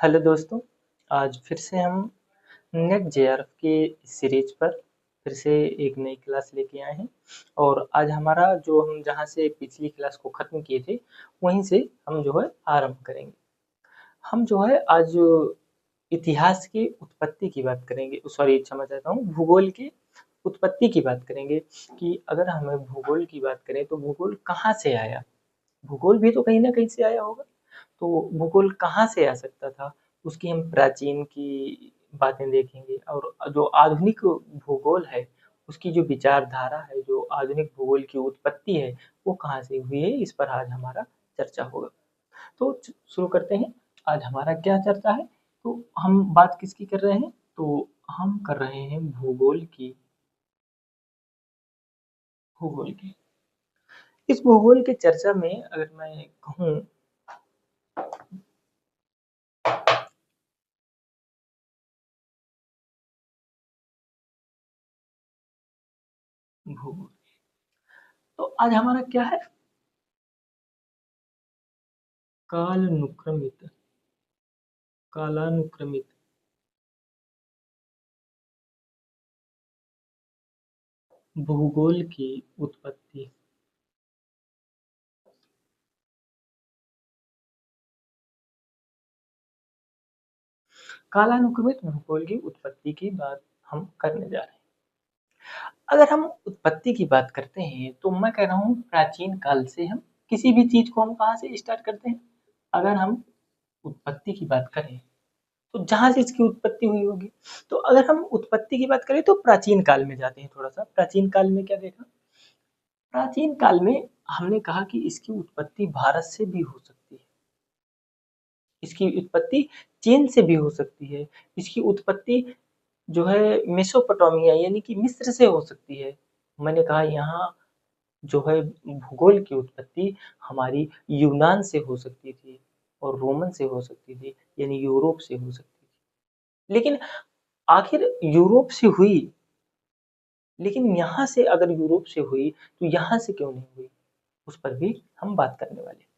Hello दोस्तों, आज फिर से हम नेट जेआरएफ के सीरीज पर फिर से एक नई क्लास लेके आए हैं। और आज हमारा जो हम जहाँ से पिछली क्लास को ख़त्म किए थे, वहीं से हम जो है आरंभ करेंगे। हम जो है आज इतिहास की उत्पत्ति की बात करेंगे, सॉरी क्षमा चाहता हूँ, भूगोल की उत्पत्ति की बात करेंगे कि अगर हमें भूगोल की बात करें तो भूगोल कहाँ से आया। भूगोल भी तो कहीं ना कहीं से आया होगा, तो भूगोल कहाँ से आ सकता था, उसकी हम प्राचीन की बातें देखेंगे। और जो आधुनिक भूगोल है, उसकी जो विचारधारा है, जो आधुनिक भूगोल की उत्पत्ति है, वो कहाँ से हुई है, इस पर आज हमारा चर्चा होगा। तो शुरू करते हैं। आज हमारा क्या चर्चा है, तो हम बात किसकी कर रहे हैं, तो हम कर रहे हैं भूगोल की। इस भूगोल की चर्चा में अगर मैं कहूँ, भूगोल, तो आज हमारा क्या है, कालानुक्रमित कालानुक्रमित भूगोल की उत्पत्ति। कालानुक्रमित भूगोल की उत्पत्ति की बात हम करने जा रहे हैं। अगर हम उत्पत्ति की बात करते हैं तो मैं कह रहा हूँ प्राचीन काल से हम किसी भी चीज को हम कहाँ से स्टार्ट करते हैं। अगर हम उत्पत्ति की बात करें तो जहां से इसकी उत्पत्ति हुई होगी, तो अगर हम उत्पत्ति की बात करें तो प्राचीन काल में जाते हैं। थोड़ा सा प्राचीन काल में क्या देखा, प्राचीन काल में हमने कहा कि इसकी उत्पत्ति भारत से भी हो सकती है, इसकी उत्पत्ति चीन से भी हो सकती है, इसकी उत्पत्ति जो है मेसोपोटामिया यानी कि मिस्र से हो सकती है। मैंने कहा यहाँ जो है भूगोल की उत्पत्ति हमारी यूनान से हो सकती थी और रोमन से हो सकती थी, यानी यूरोप से हो सकती थी। लेकिन आखिर यूरोप से हुई, लेकिन यहाँ से अगर यूरोप से हुई तो यहाँ से क्यों नहीं हुई, उस पर भी हम बात करने वाले हैं।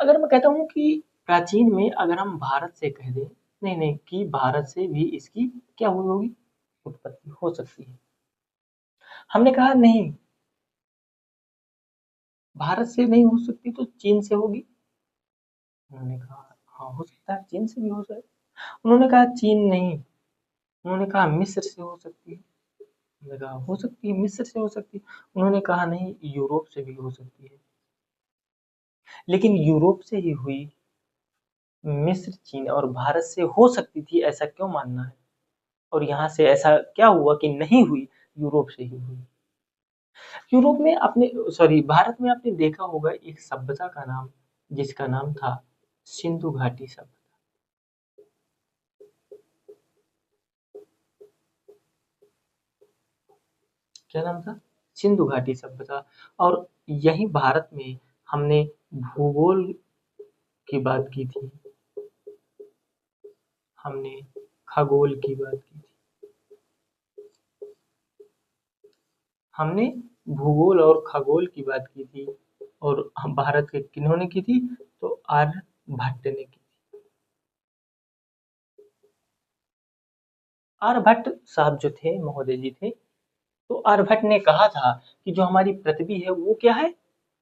अगर मैं कहता हूँ कि प्राचीन में अगर हम भारत से कह दें, नहीं नहीं, कि भारत से भी इसकी क्या हुई होगी, उत्पत्ति हो सकती है। हमने कहा नहीं, भारत से नहीं हो सकती तो चीन से होगी। उन्होंने कहा हाँ हो सकता है, चीन से भी हो सकता है। उन्होंने कहा चीन नहीं, उन्होंने कहा मिस्र से हो सकती है। उन्होंने कहा हो सकती है, मिस्र से हो सकती है। उन्होंने कहा नहीं, यूरोप से भी हो सकती है। लेकिन यूरोप से ही हुई, मिस्र, चीन और भारत से हो सकती थी, ऐसा क्यों मानना है। और यहाँ से ऐसा क्या हुआ कि नहीं हुई, यूरोप से ही हुई। यूरोप में आपने, सॉरी, भारत में आपने देखा होगा एक सभ्यता का नाम, जिसका नाम था सिंधु घाटी सभ्यता। क्या नाम था, सिंधु घाटी सभ्यता। और यही भारत में हमने भूगोल की बात की थी, हमने खगोल की बात की थी, हमने भूगोल और खगोल की बात की थी। और हम भारत के किन्होंने की थी, तो आर्यभट्ट ने की। आर्यभट्ट साहब जो थे, महोदय जी थे, तो आर्यभट्ट ने कहा था कि जो हमारी पृथ्वी है वो क्या है,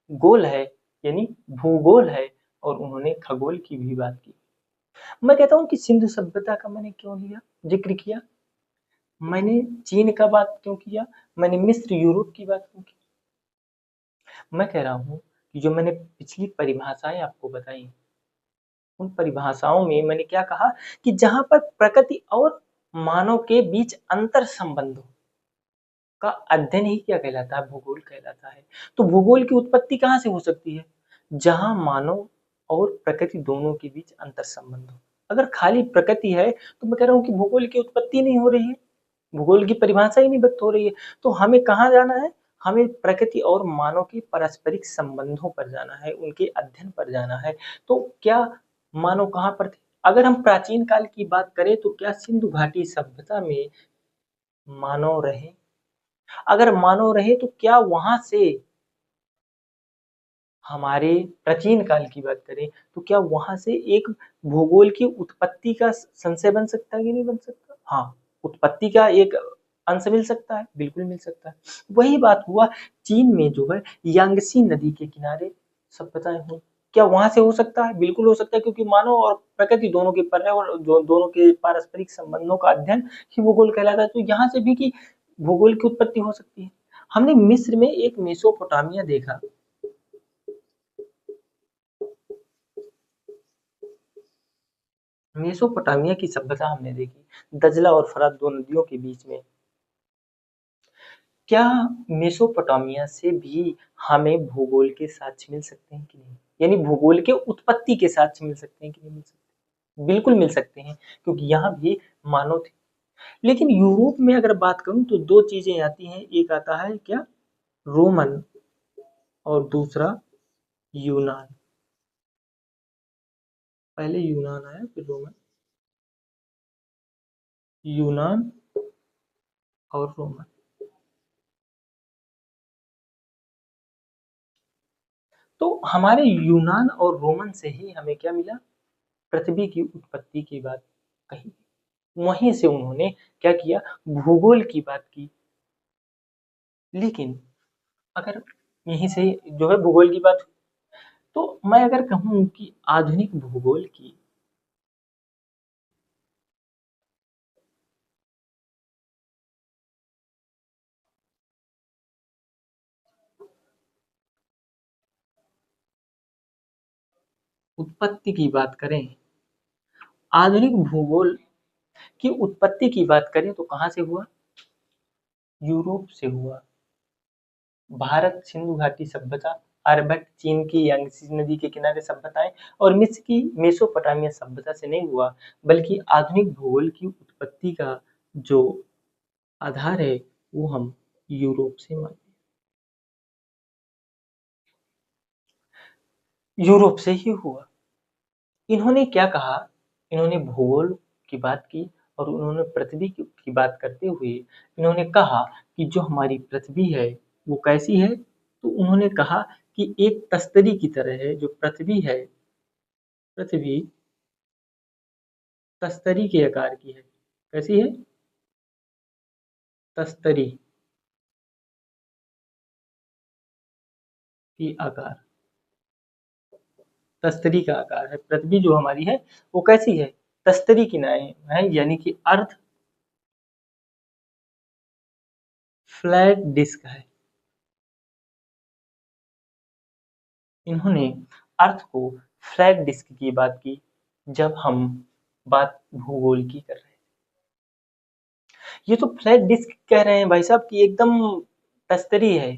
गोल है, यानी भूगोल है। और उन्होंने खगोल की भी बात की। मैं कहता हूँ कि सिंधु सभ्यता का मैंने क्यों लिया, जिक्र किया, मैंने चीन का बात क्यों किया, मैंने मिस्र, यूरोप की बात क्यों की। मैं कह रहा हूँ कि जो मैंने पिछली परिभाषाएं आपको बताई, उन परिभाषाओं में मैंने क्या कहा कि जहां पर प्रकृति और मानव के बीच अंतर संबंध का अध्ययन ही क्या कहलाता है, भूगोल कहलाता है। तो भूगोल की उत्पत्ति कहाँ से हो सकती है, जहां मानव और प्रकृति दोनों के बीच अंतर संबंध हो। अगर खाली प्रकृति है तो मैं कह रहा हूँ कि भूगोल की उत्पत्ति नहीं हो रही है, भूगोल की परिभाषा ही नहीं व्यक्त हो रही है। तो हमें कहाँ जाना है, हमें प्रकृति और मानव के पारस्परिक संबंधों पर जाना है, उनके अध्ययन पर जाना है। तो क्या मानव कहाँ पर थे, अगर हम प्राचीन काल की बात करें तो क्या सिंधु घाटी सभ्यता में मानव रहे, अगर मानव रहे तो क्या वहां से हमारे प्राचीन काल की बात करें तो क्या वहाँ से एक भूगोल की उत्पत्ति का संशय बन सकता है कि नहीं बन सकता? हाँ, उत्पत्ति का एक अंश मिल सकता है, बिल्कुल मिल सकता है। वही बात हुआ चीन में जो है यांगसी नदी के किनारे सभ्यताएं हुई। क्या वहाँ से हो सकता है? बिल्कुल हो सकता है क्योंकि मानव और प्रकृति दोनों के पर्यावरण दोनों के पारस्परिक संबंधों का अध्ययन ही भूगोल कहलाता है। तो यहाँ से भी की भूगोल की उत्पत्ति हो सकती है। हमने मिस्र में एक मेसोपोटामिया देखा। मेसोपोटामिया की सभ्यता हमने देखी दजला और फरात दो नदियों के बीच में। क्या मेसोपोटामिया से भी हमें भूगोल के साक्ष्य मिल सकते हैं कि नहीं? यानी भूगोल के उत्पत्ति के साक्ष्य मिल सकते हैं कि नहीं मिल सकते? बिल्कुल मिल सकते हैं क्योंकि यहाँ भी मानव थे। लेकिन यूरोप में अगर बात करूं तो दो चीजें आती हैं, एक आता है क्या रोमन और दूसरा यूनान। पहले यूनान आया फिर रोमन, यूनान और रोमन। तो हमारे यूनान और रोमन से ही हमें क्या मिला? पृथ्वी की उत्पत्ति की बात कही। वहीं से उन्होंने क्या किया? भूगोल की बात की। लेकिन अगर यहीं से जो है भूगोल की बात, तो मैं अगर कहूं कि आधुनिक भूगोल की उत्पत्ति की बात करें, आधुनिक भूगोल की उत्पत्ति की बात करें तो कहां से हुआ? यूरोप से हुआ। भारत सिंधु घाटी सभ्यता, आर्यभट्ट चीन की यांगसी नदी के किनारे सभ्यताएं और मिस्र की मेसोपोटामिया सभ्यता से नहीं हुआ, बल्कि आधुनिक भूगोल की उत्पत्ति का जो आधार है वो हम यूरोप से मानते हैं। यूरोप से ही हुआ। इन्होंने क्या कहा? इन्होंने भूगोल की बात की और उन्होंने पृथ्वी की बात करते हुए इन्होंने कहा कि जो हमारी पृथ्वी है वो कैसी है? तो उन्होंने कहा कि एक तस्तरी की तरह है। जो पृथ्वी है, पृथ्वी तस्तरी के आकार की है। कैसी है? तस्तरी की आकार, तस्तरी का आकार है पृथ्वी जो हमारी है। वो कैसी है? तस्तरी की नाई है, यानी कि अर्थ फ्लैट डिस्क है। इन्होंने अर्थ को फ्लैट डिस्क की बात की जब हम बात भूगोल की कर रहे हैं। ये तो फ्लैट डिस्क कह रहे हैं भाई साहब कि एकदम तस्तरी है।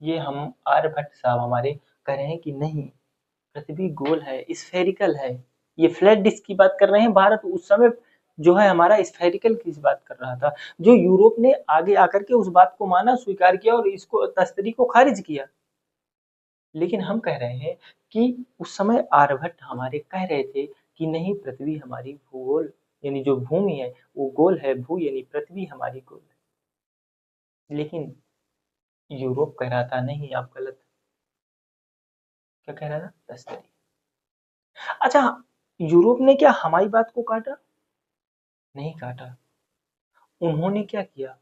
ये हम आर्यभट्ट साहब हमारे कह रहे हैं कि नहीं, पृथ्वी गोल है, स्फेरिकल है। ये फ्लैट डिस्क की बात कर रहे हैं। भारत उस समय जो है हमारा स्फेरिकल की बात कर रहा था। जो यूरोप ने आगे आकर के उस बात को माना, स्वीकार किया और इसको तस्तरी को खारिज किया। लेकिन हम कह रहे हैं कि उस समय आर्यभट्ट हमारे कह रहे थे कि नहीं, पृथ्वी हमारी भूगोल यानी जो भूमि है वो गोल है, भू यानी पृथ्वी हमारी गोल है। लेकिन यूरोप कह रहा था नहीं, आप गलत। क्या कह रहा था? तस्तरी। अच्छा, यूरोप ने क्या हमारी बात को काटा? नहीं काटा। उन्होंने क्या किया?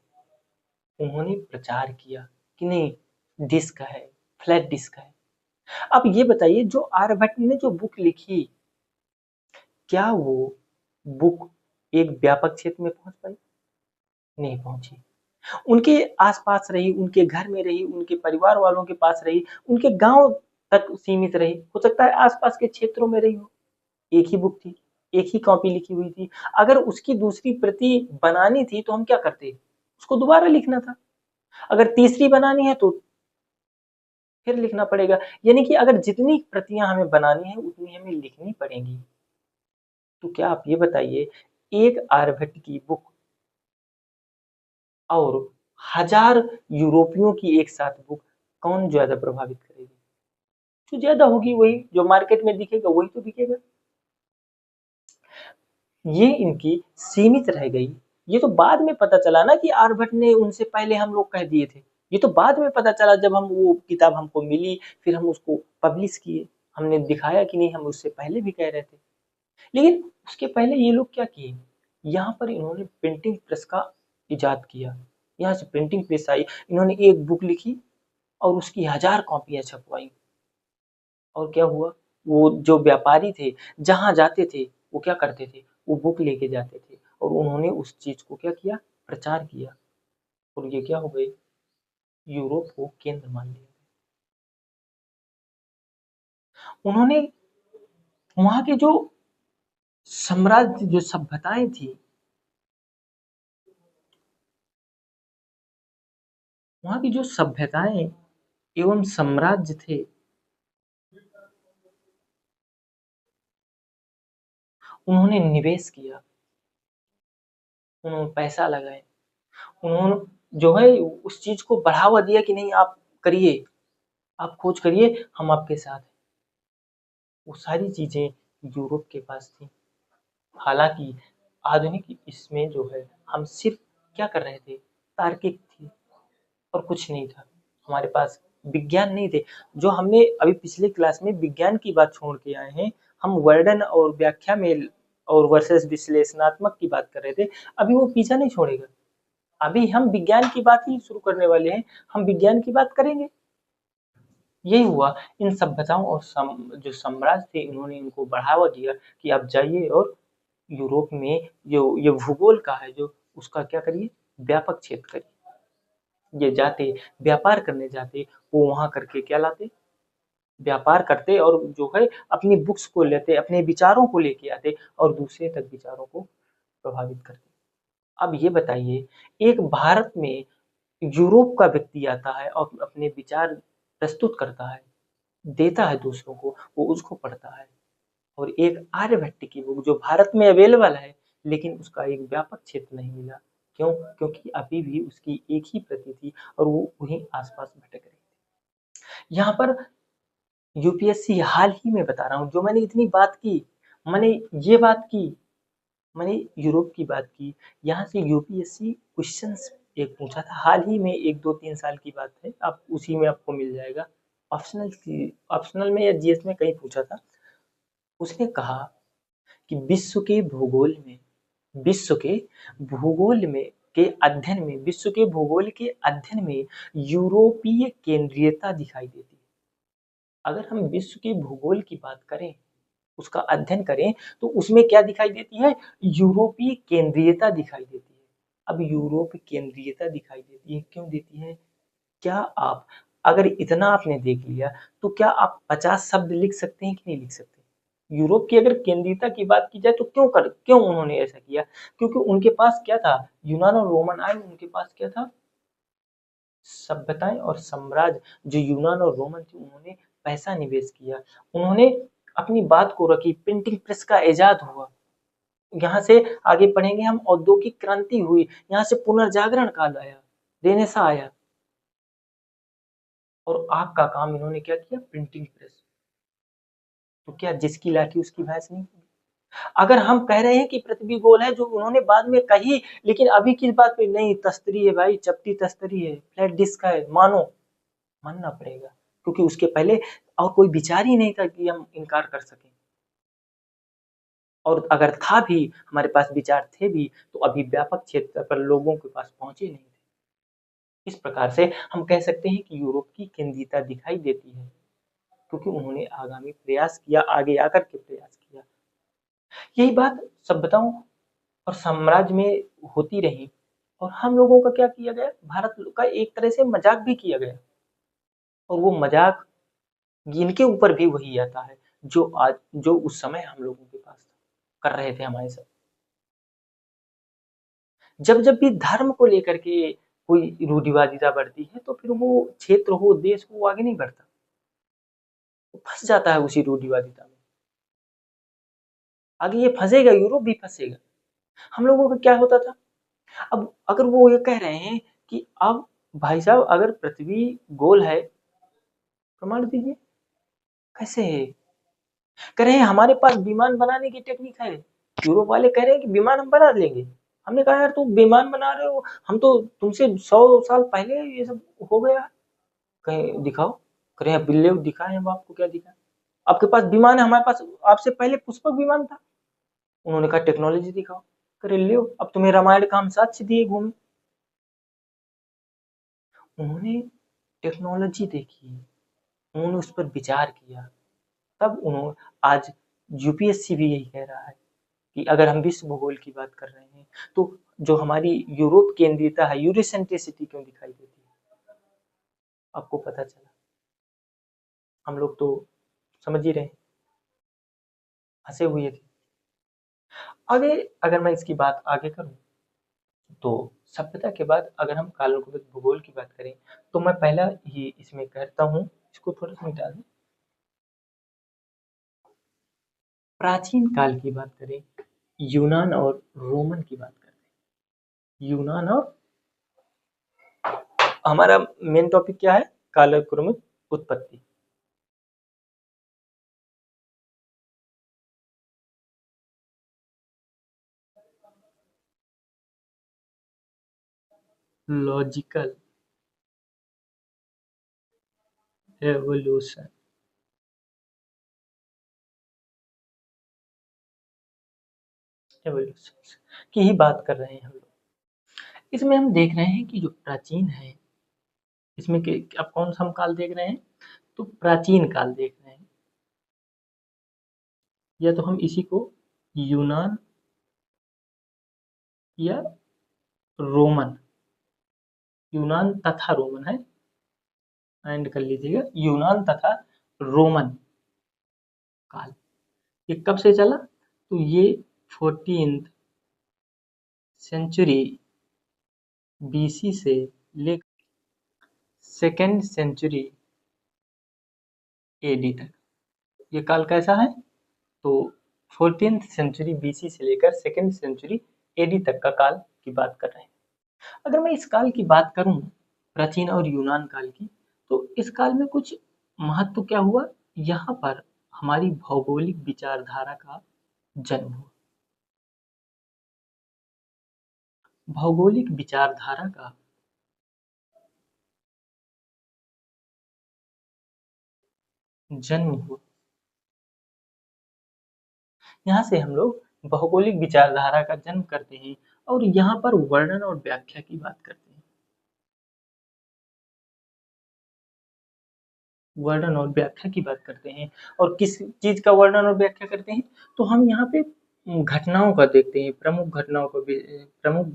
उन्होंने प्रचार किया कि नहीं, डिस्क है, फ्लैट डिस्क है। अब ये बताइए, जो आर्यभट्ट ने जो बुक लिखी, क्या वो बुक एक व्यापक क्षेत्र में पहुंच पाई? नहीं पहुंची। उनके आसपास रही, उनके घर में रही, उनके परिवार वालों के पास रही, उनके गांव तक सीमित रही। हो सकता है आसपास के क्षेत्रों में रही हो। एक ही बुक थी, एक ही कॉपी लिखी हुई थी। अगर उसकी दूसरी प्रति बनानी थी तो हम क्या करते? उसको दोबारा लिखना था। अगर तीसरी बनानी है तो फिर लिखना पड़ेगा। यानी कि अगर जितनी प्रतियां हमें बनानी है उतनी हमें लिखनी पड़ेंगी। तो क्या आप ये बताइए, एक आर्यभट्ट की बुक और हजार यूरोपियों की एक साथ बुक, कौन ज्यादा प्रभावित करेगी? जो ज्यादा होगी वही, जो मार्केट में दिखेगा वही तो बिकेगा। ये इनकी सीमित रह गई। ये तो बाद में पता चला ना कि आर्यभट्ट ने उनसे पहले हम लोग कह दिए थे। ये तो बाद में पता चला जब हम वो किताब हमको मिली, फिर हम उसको पब्लिश किए। हमने दिखाया कि नहीं हम उससे पहले भी कह रहे थे। लेकिन उसके पहले ये लोग क्या किए, यहाँ पर इन्होंने प्रिंटिंग प्रेस का इजाद किया। यहाँ से प्रिंटिंग प्रेस आई, इन्होंने एक बुक लिखी और उसकी 1000 कॉपियाँ छपवाई। और क्या हुआ, वो जो व्यापारी थे, जहाँ जाते थे, वो क्या करते थे, वो बुक लेके जाते थे और उन्होंने उस चीज़ को क्या किया, प्रचार किया और ये क्या हो गई, यूरोप को केंद्र मान लिया। उन्होंने वहाँ के जो साम्राज्य, जो सभ्यताएँ थी, वहाँ की जो सभ्यताएँ एवं साम्राज्य थे, उन्होंने निवेश किया, उन्होंने पैसा लगाए, उन्होंने जो है उस चीज़ को बढ़ावा दिया कि नहीं आप करिए, आप खोज करिए, हम आपके साथ हैं। वो सारी चीज़ें यूरोप के पास थी। हालाँकि आधुनिक इसमें जो है हम सिर्फ़ क्या कर रहे थे, तार्किक थे और कुछ नहीं था। हमारे पास विज्ञान नहीं थे। जो हमने अभी पिछले क्लास में विज्ञान की बात छोड़ के आए हैं, हम वर्णन और व्याख्या में और वर्सेस विश्लेषणात्मक की बात कर रहे थे। अभी वो पीछा नहीं छोड़ेगा। अभी हम विज्ञान की बात ही शुरू करने वाले हैं। हम विज्ञान की बात करेंगे। यही हुआ, इन सभ्यताओं और जो साम्राज्य थे, इन्होंने इनको बढ़ावा दिया कि आप जाइए और यूरोप में जो ये भूगोल का है, जो उसका क्या करिए, व्यापक क्षेत्र करिए। ये जाते, व्यापार करने जाते, वो वहाँ करके क्या लाते, व्यापार करते और जो है अपनी बुक्स को लेते, अपने विचारों को लेके आते और दूसरे तक विचारों को प्रभावित करते। अब ये बताइए, एक भारत में यूरोप का व्यक्ति आता है और अपने विचार प्रस्तुत करता है, देता है दूसरों को, वो उसको पढ़ता है। और एक आर्यभट्ट की बुक जो भारत में अवेलेबल है, लेकिन उसका एक व्यापक क्षेत्र नहीं मिला। क्यों? क्योंकि अभी भी उसकी एक ही प्रति थी और वो वहीं आसपास भटक रही थी। यहाँ पर यूपीएससी हाल ही में बता रहा हूँ, जो मैंने इतनी बात की, मैंने ये बात की, मैंने यूरोप की बात की, यहाँ से यूपीएससी क्वेश्चंस एक पूछा था हाल ही में, 1-2-3 साल की बात है, आप उसी में आपको मिल जाएगा। ऑप्शनल में या जीएस में कहीं पूछा था। उसने कहा कि विश्व के भूगोल में के अध्ययन में विश्व के भूगोल के अध्ययन में यूरोपीय केंद्रीयता दिखाई देती है। अगर हम विश्व के भूगोल की बात करें, उसका अध्ययन करें, तो उसमें क्या दिखाई देती है, यूरोपीय केंद्रीयता दिखाई देती है। अब यूरोप केंद्रीयता दिखाई देती है, क्यों देती है? क्या आप, अगर इतना आपने देख लिया, तो क्या आप 50 शब्द लिख सकते हैं कि नहीं लिख सकते? यूरोप की अगर केंद्रीयता की बात की जाए तो क्यों उन्होंने ऐसा किया? क्योंकि उनके पास क्या था, यूनान और रोमन आए, उनके पास क्या था, सभ्यताएं और साम्राज्य। जो यूनान और रोमन थे, उन्होंने पैसा निवेश किया, उन्होंने अपनी बात को रखी, प्रिंटिंग प्रेस का इजाद हुआ। यहाँ से आगे पढ़ेंगे हम, औद्योगिक क्रांति हुई, यहाँ से पुनर्जागरण काल आया, रेनेसा आया और आग का काम इन्होंने क्या किया, प्रिंटिंग प्रेस। तो क्या जिसकी लाठी उसकी भैंस नहीं? अगर हम कह रहे हैं कि पृथ्वी गोल है, जो उन्होंने बाद में कही, लेकिन अभी किस बात पे, नहीं तस्तरी है भाई, चपटी तस्तरी है, फ्लैट डिस्क है, मानो, मानना पड़ेगा, क्योंकि उसके पहले और कोई विचार ही नहीं था कि हम इनकार कर सकें। और अगर था भी, हमारे पास विचार थे भी, तो अभी व्यापक क्षेत्र पर लोगों के पास पहुंचे नहीं थे। इस प्रकार से हम कह सकते हैं कि यूरोप की केंद्रीयता दिखाई देती है, क्योंकि उन्होंने आगामी प्रयास किया, आगे आकर के प्रयास किया। यही बात सभ्यताओं और साम्राज्य में होती रही और हम लोगों का क्या किया गया, भारत का एक तरह से मजाक भी किया गया। और वो मजाक इनके ऊपर भी वही आता है जो आज, जो उस समय हम लोगों के पास कर रहे थे हमारे साथ। जब जब भी धर्म को लेकर के कोई रूढ़िवादिता बढ़ती है, तो फिर वो क्षेत्र हो, देश हो, वो आगे नहीं बढ़ता, वो फंस जाता है उसी रूढ़िवादिता में। आगे ये फंसेगा, यूरोप भी फंसेगा। हम लोगों का क्या होता था, अब अगर वो ये कह रहे हैं कि अब भाई साहब अगर पृथ्वी गोल है, प्रमाण दीजिए, कैसे है? कह रहे हैं हमारे पास विमान बनाने की टेक्निक है, यूरोप वाले कह रहे हैं कि विमान हम बना लेंगे। हमने कहा यार तुम विमान बना रहे हो, हम तो तुमसे 100 साल पहले ये सब हो गया। कहीं दिखाओ। कह रहे हैं बिल्ले दिखाए हम आपको, क्या दिखाए? आपके पास विमान है, हमारे पास आपसे पहले पुष्पक विमान था। उन्होंने कहा टेक्नोलॉजी दिखाओ। कह रहे लो अब तुम्हें रामायण का हम साक्ष्य दिए घूमे। उन्होंने टेक्नोलॉजी देखी, उन्होंने उस पर विचार किया, तब उन्होंने आज यूपीएससी भी यही कह रहा है कि अगर हम विश्व भूगोल की बात कर रहे हैं तो जो हमारी यूरोप केंद्रीयता है, यूरोसेंट्रिसिटी क्यों दिखाई देती है? आपको पता चला। हम लोग तो समझ ही रहे हैं, हंसे हुए थे। आगे अगर मैं इसकी बात आगे करूं तो सभ्यता के बाद अगर हम कालानुक्रमिक भूगोल की बात करें तो मैं पहला ही इसमें कहता हूं, इसको थोड़ा सा मिटा दें। प्राचीन काल की बात करें, यूनान और रोमन की बात करें। यूनान और हमारा मेन टॉपिक क्या है? कालानुक्रमिक उत्पत्ति। Logical evolution. एवोल्यूशन की ही बात कर रहे हैं हम लोग। इसमें हम देख रहे हैं कि जो प्राचीन है, इसमें अब कौन सा हम काल देख रहे हैं? तो प्राचीन काल देख रहे हैं। या तो हम इसी को यूनान या रोमन, यूनान तथा रोमन है, एंड कर लीजिएगा यूनान तथा रोमन काल। ये कब से चला? तो ये 14th सेंचुरी बीसी से लेकर 2nd सेंचुरी एडी तक। ये काल कैसा है? तो 14th सेंचुरी बीसी से लेकर 2nd सेंचुरी एडी तक का काल की बात कर रहे हैं। अगर मैं इस काल की बात करूं, प्राचीन और यूनान काल की, तो इस काल में कुछ महत्व क्या हुआ? यहाँ पर हमारी भौगोलिक विचारधारा का जन्म हुआ। भौगोलिक विचारधारा का जन्म हुआ। यहाँ से हम लोग भौगोलिक विचारधारा का जन्म करते हैं और यहाँ पर वर्णन और व्याख्या की बात करते हैं। वर्णन और व्याख्या की बात करते हैं। और किस चीज का वर्णन और व्याख्या करते हैं? तो हम यहाँ पे घटनाओं का देखते हैं, प्रमुख घटनाओं को भी, प्रमुख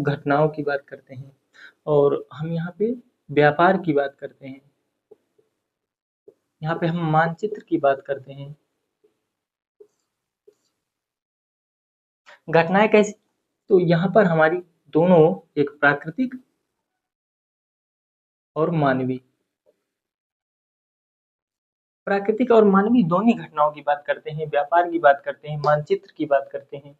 घटनाओं की बात करते हैं। और हम यहाँ पे व्यापार की बात करते हैं। यहाँ पे हम मानचित्र की बात करते हैं। घटनाएं कैसी? तो यहाँ पर हमारी दोनों, एक प्राकृतिक और मानवीय, प्राकृतिक और मानवीय दोनों घटनाओं की बात करते हैं, व्यापार की बात करते हैं, मानचित्र की बात करते हैं।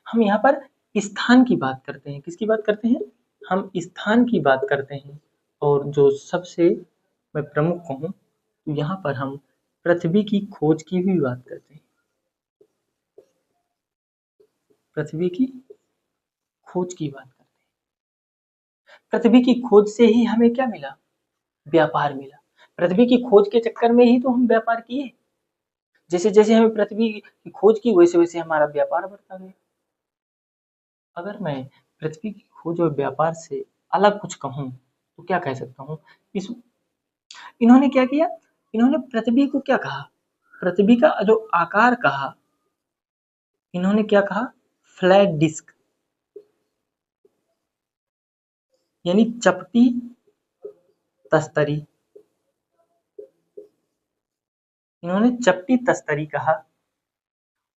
हम यहाँ पर स्थान की बात करते हैं। किसकी बात करते हैं? हम स्थान की बात करते हैं। और जो सबसे मैं प्रमुख कहूँ तो यहाँ पर हम पृथ्वी की खोज की भी बात करते हैं। पृथ्वी की खोज की बात करते हैं। पृथ्वी की खोज से ही हमें क्या मिला? व्यापार मिला। पृथ्वी की खोज के चक्कर में ही तो हम व्यापार किए। जैसे जैसे हमें पृथ्वी की खोज की, वैसे वैसे हमारा व्यापार बढ़ता गया। अगर मैं पृथ्वी की खोज और व्यापार से अलग कुछ कहूँ तो क्या कह सकता हूँ? इस इन्होंने क्या किया? इन्होंने पृथ्वी को क्या कहा? पृथ्वी का जो आकार कहा, इन्होंने क्या कहा? फ्लैट डिस्क, यानी चपटी तस्तरी। इन्होंने चपटी तस्तरी कहा।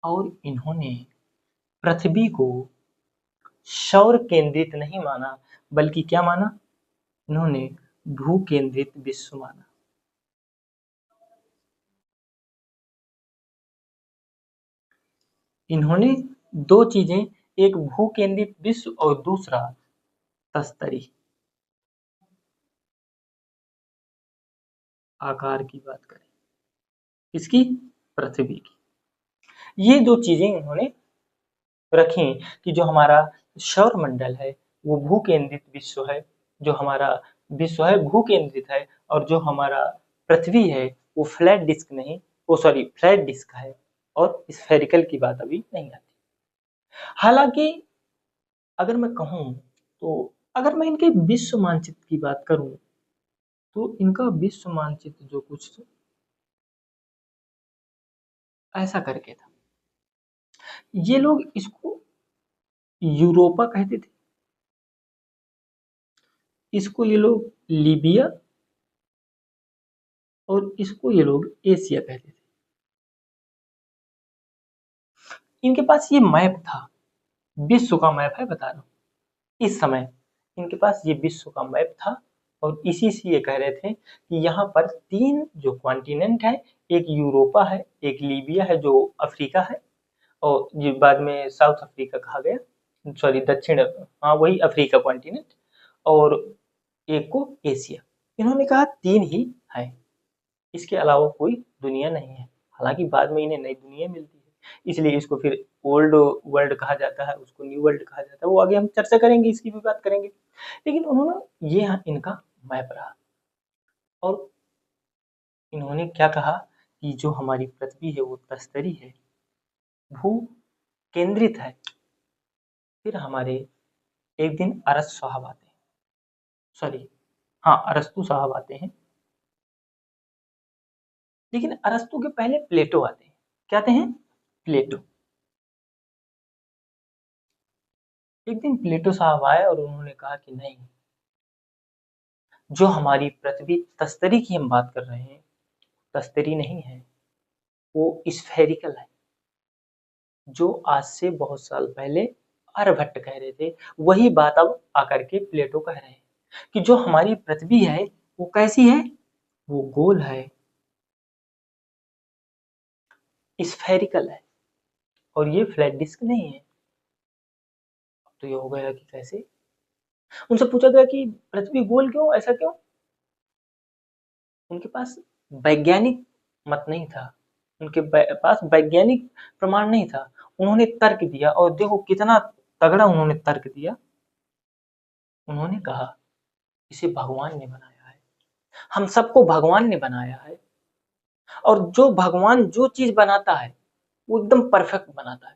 और इन्होंने पृथ्वी को सौर केंद्रित नहीं माना, बल्कि क्या माना? इन्होंने भू केंद्रित विश्व माना। इन्होंने दो चीजें, एक भू केंद्रित विश्व और दूसरा तस्तरी, आकार की बात करें। इसकी पृथ्वी की। ये दो चीजें उन्होंने रखी कि जो हमारा सौर मंडल है वो भू केंद्रित विश्व है, जो हमारा विश्व है भू केंद्रित है, और जो हमारा पृथ्वी है वो फ्लैट डिस्क नहीं, वो सॉरी फ्लैट डिस्क है, और स्फेरिकल की बात अभी नहीं आती। हालांकि अगर मैं कहूँ तो अगर मैं इनके विश्व मानचित्र की बात करूं तो इनका विश्व मानचित्र जो कुछ ऐसा करके था। ये लोग इसको यूरोपा कहते थे, इसको ये लोग लीबिया, और इसको ये लोग एशिया कहते थे। इनके पास ये मैप था, विश्व का मैप है बता रहा हूँ। इस समय इनके पास ये विश्व का मैप था, और इसी से ये कह रहे थे कि यहाँ पर तीन जो कॉन्टिनेंट है, एक यूरोपा है, एक लीबिया है जो अफ्रीका है, और ये बाद में साउथ अफ्रीका कहा गया, सॉरी दक्षिण, हाँ वही अफ्रीका कॉन्टिनेंट, और एक को एशिया। इन्होंने कहा तीन ही है, इसके अलावा कोई दुनिया नहीं है। हालांकि बाद में इन्हें नई दुनिया मिलती है, इसलिए इसको फिर ओल्ड वर्ल्ड कहा जाता है, उसको न्यू वर्ल्ड कहा जाता है, वो आगे हम चर्चा करेंगे, इसकी भी बात करेंगे। लेकिन उन्होंने ये इनका मैप रहा, और इन्होंने क्या कहा कि जो हमारी पृथ्वी है वो तस्तरी है, भू केंद्रित है। फिर हमारे एक दिन अरस साहब आते हैं, सॉरी हाँ अरस्तु साहब आते हैं, लेकिन अरस्तु के पहले प्लेटो आते हैं। क्या आते हैं? प्लेटो। एक दिन प्लेटो साहब आए और उन्होंने कहा कि नहीं, जो हमारी पृथ्वी तस्तरी की हम बात कर रहे हैं, तस्तरी नहीं है, वो स्फेरिकल है। जो आज से बहुत साल पहले आर्यभट्ट कह रहे थे, वही बात अब आकर के प्लेटो कह रहे हैं कि जो हमारी पृथ्वी है वो कैसी है, वो गोल है, स्फेरिकल है, और ये फ्लैट डिस्क नहीं है। तो ये हो गया कि कैसे। उनसे पूछा गया कि पृथ्वी गोल क्यों, ऐसा क्यों? उनके पास वैज्ञानिक मत नहीं था, उनके पास वैज्ञानिक प्रमाण नहीं था। उन्होंने तर्क दिया, और देखो कितना तगड़ा उन्होंने तर्क दिया। उन्होंने कहा इसे भगवान ने बनाया है, हम सबको भगवान ने बनाया है, और जो भगवान जो चीज बनाता है वो एकदम परफेक्ट बनाता है।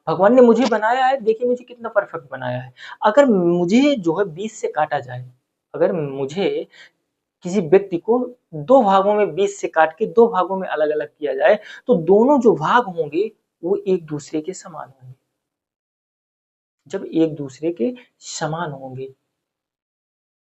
भगवान ने मुझे बनाया है, देखिए मुझे कितना परफेक्ट बनाया है। अगर मुझे जो है 20 से काटा जाए, अगर मुझे किसी व्यक्ति को दो भागों में 20 से काट के दो भागों में अलग अलग किया जाए, तो दोनों जो भाग होंगे वो एक दूसरे के समान होंगे। जब एक दूसरे के समान होंगे,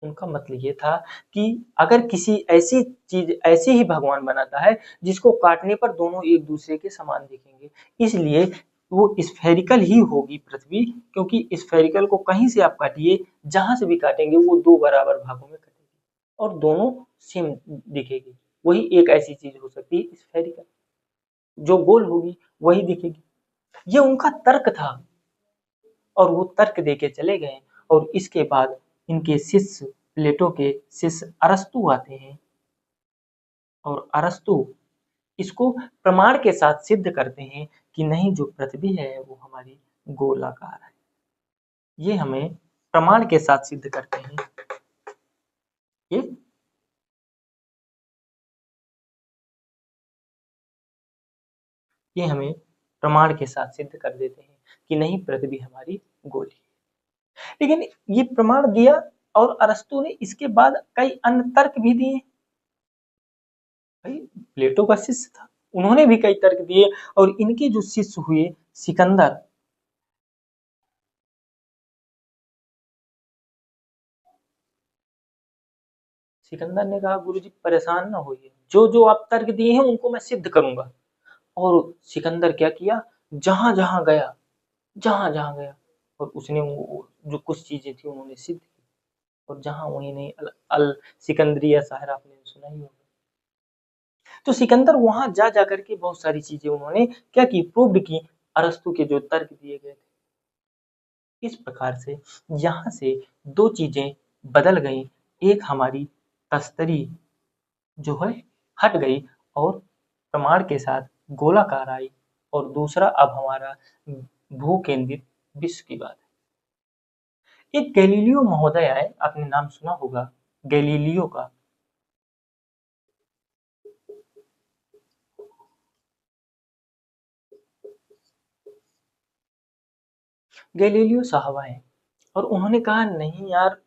उनका मतलब ये था कि अगर किसी ऐसी चीज ऐसे ही भगवान बनाता है जिसको काटने पर दोनों एक दूसरे के समान दिखेंगे, इसलिए वो स्फेरिकल ही होगी पृथ्वी, क्योंकि स्फेरिकल को कहीं से आप काटिए, जहां से भी काटेंगे वो दो बराबर भागों में कटेगी, और दोनों सेम दिखेगी। वही एक ऐसी चीज हो सकती है स्फेरिकल, जो गोल होगी वही दिखेगी। ये उनका तर्क था, और वो तर्क देके चले गए। और इसके बाद इनके शिष्य प्लेटो के शिष्य अरस्तु आते हैं, और अरस्तु इसको प्रमाण के साथ सिद्ध करते हैं कि नहीं, जो पृथ्वी है वो हमारी गोलाकार है। ये हमें प्रमाण के साथ सिद्ध करते हैं। ये ये हमें प्रमाण के साथ सिद्ध कर देते हैं कि नहीं, पृथ्वी हमारी गोली है। लेकिन ये प्रमाण दिया, और अरस्तु ने इसके बाद कई अन्य तर्क भी दिए। भाई प्लेटो का शिष्य था, उन्होंने भी कई तर्क दिए, और इनके जो शिष्य हुए सिकंदर, सिकंदर ने कहा गुरुजी परेशान ना होइए, जो जो आप तर्क दिए हैं उनको मैं सिद्ध करूंगा। और सिकंदर क्या किया, जहां जहां गया, जहां जहां गया, और उसने वो जो कुछ चीजें थी उन्होंने सिद्ध की। और जहां वही नहीं, अल सिकंदरिया शहर आपने सुना ही होगा। तो सिकंदर वहां जा जा करके बहुत सारी चीजें उन्होंने क्या की, प्रूव्ड की, अरस्तु के जो तर्क दिए गए थे। इस प्रकार से यहाँ से दो चीजें बदल गई, एक हमारी तस्तरी जो है हट गई, और प्रमाण के साथ गोलाकार आई, और दूसरा अब हमारा भू केंद्रित विश्व की बात है। एक गैलीलियो महोदय आए, आपने नाम सुना होगा गैलीलियो का। गैलीलियो साहब आए और उन्होंने कहा, नहीं यार,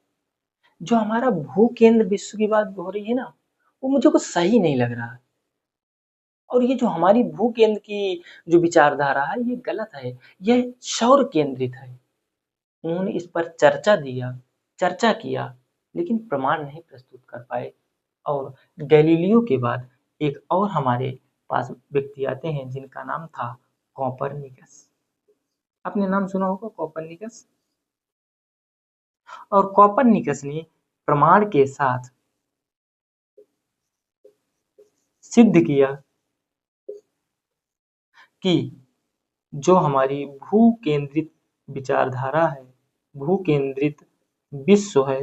जो हमारा भू केंद्र विश्व की बात हो रही है ना, वो मुझे कुछ सही नहीं लग रहा। और ये जो हमारी भू केंद्र की जो विचारधारा है, ये गलत है, यह सौर केंद्रित है। उन्होंने इस पर चर्चा किया, लेकिन प्रमाण नहीं प्रस्तुत कर पाए। और गैलीलियो के बाद एक और हमारे पास व्यक्ति आते हैं, जिनका नाम था कॉपरनिकस। आपने नाम सुना होगा कॉपरनिकस। और कॉपरनिकस ने प्रमाण के साथ सिद्ध किया कि जो हमारी भू केंद्रित विचारधारा है, भू केंद्रित विश्व है,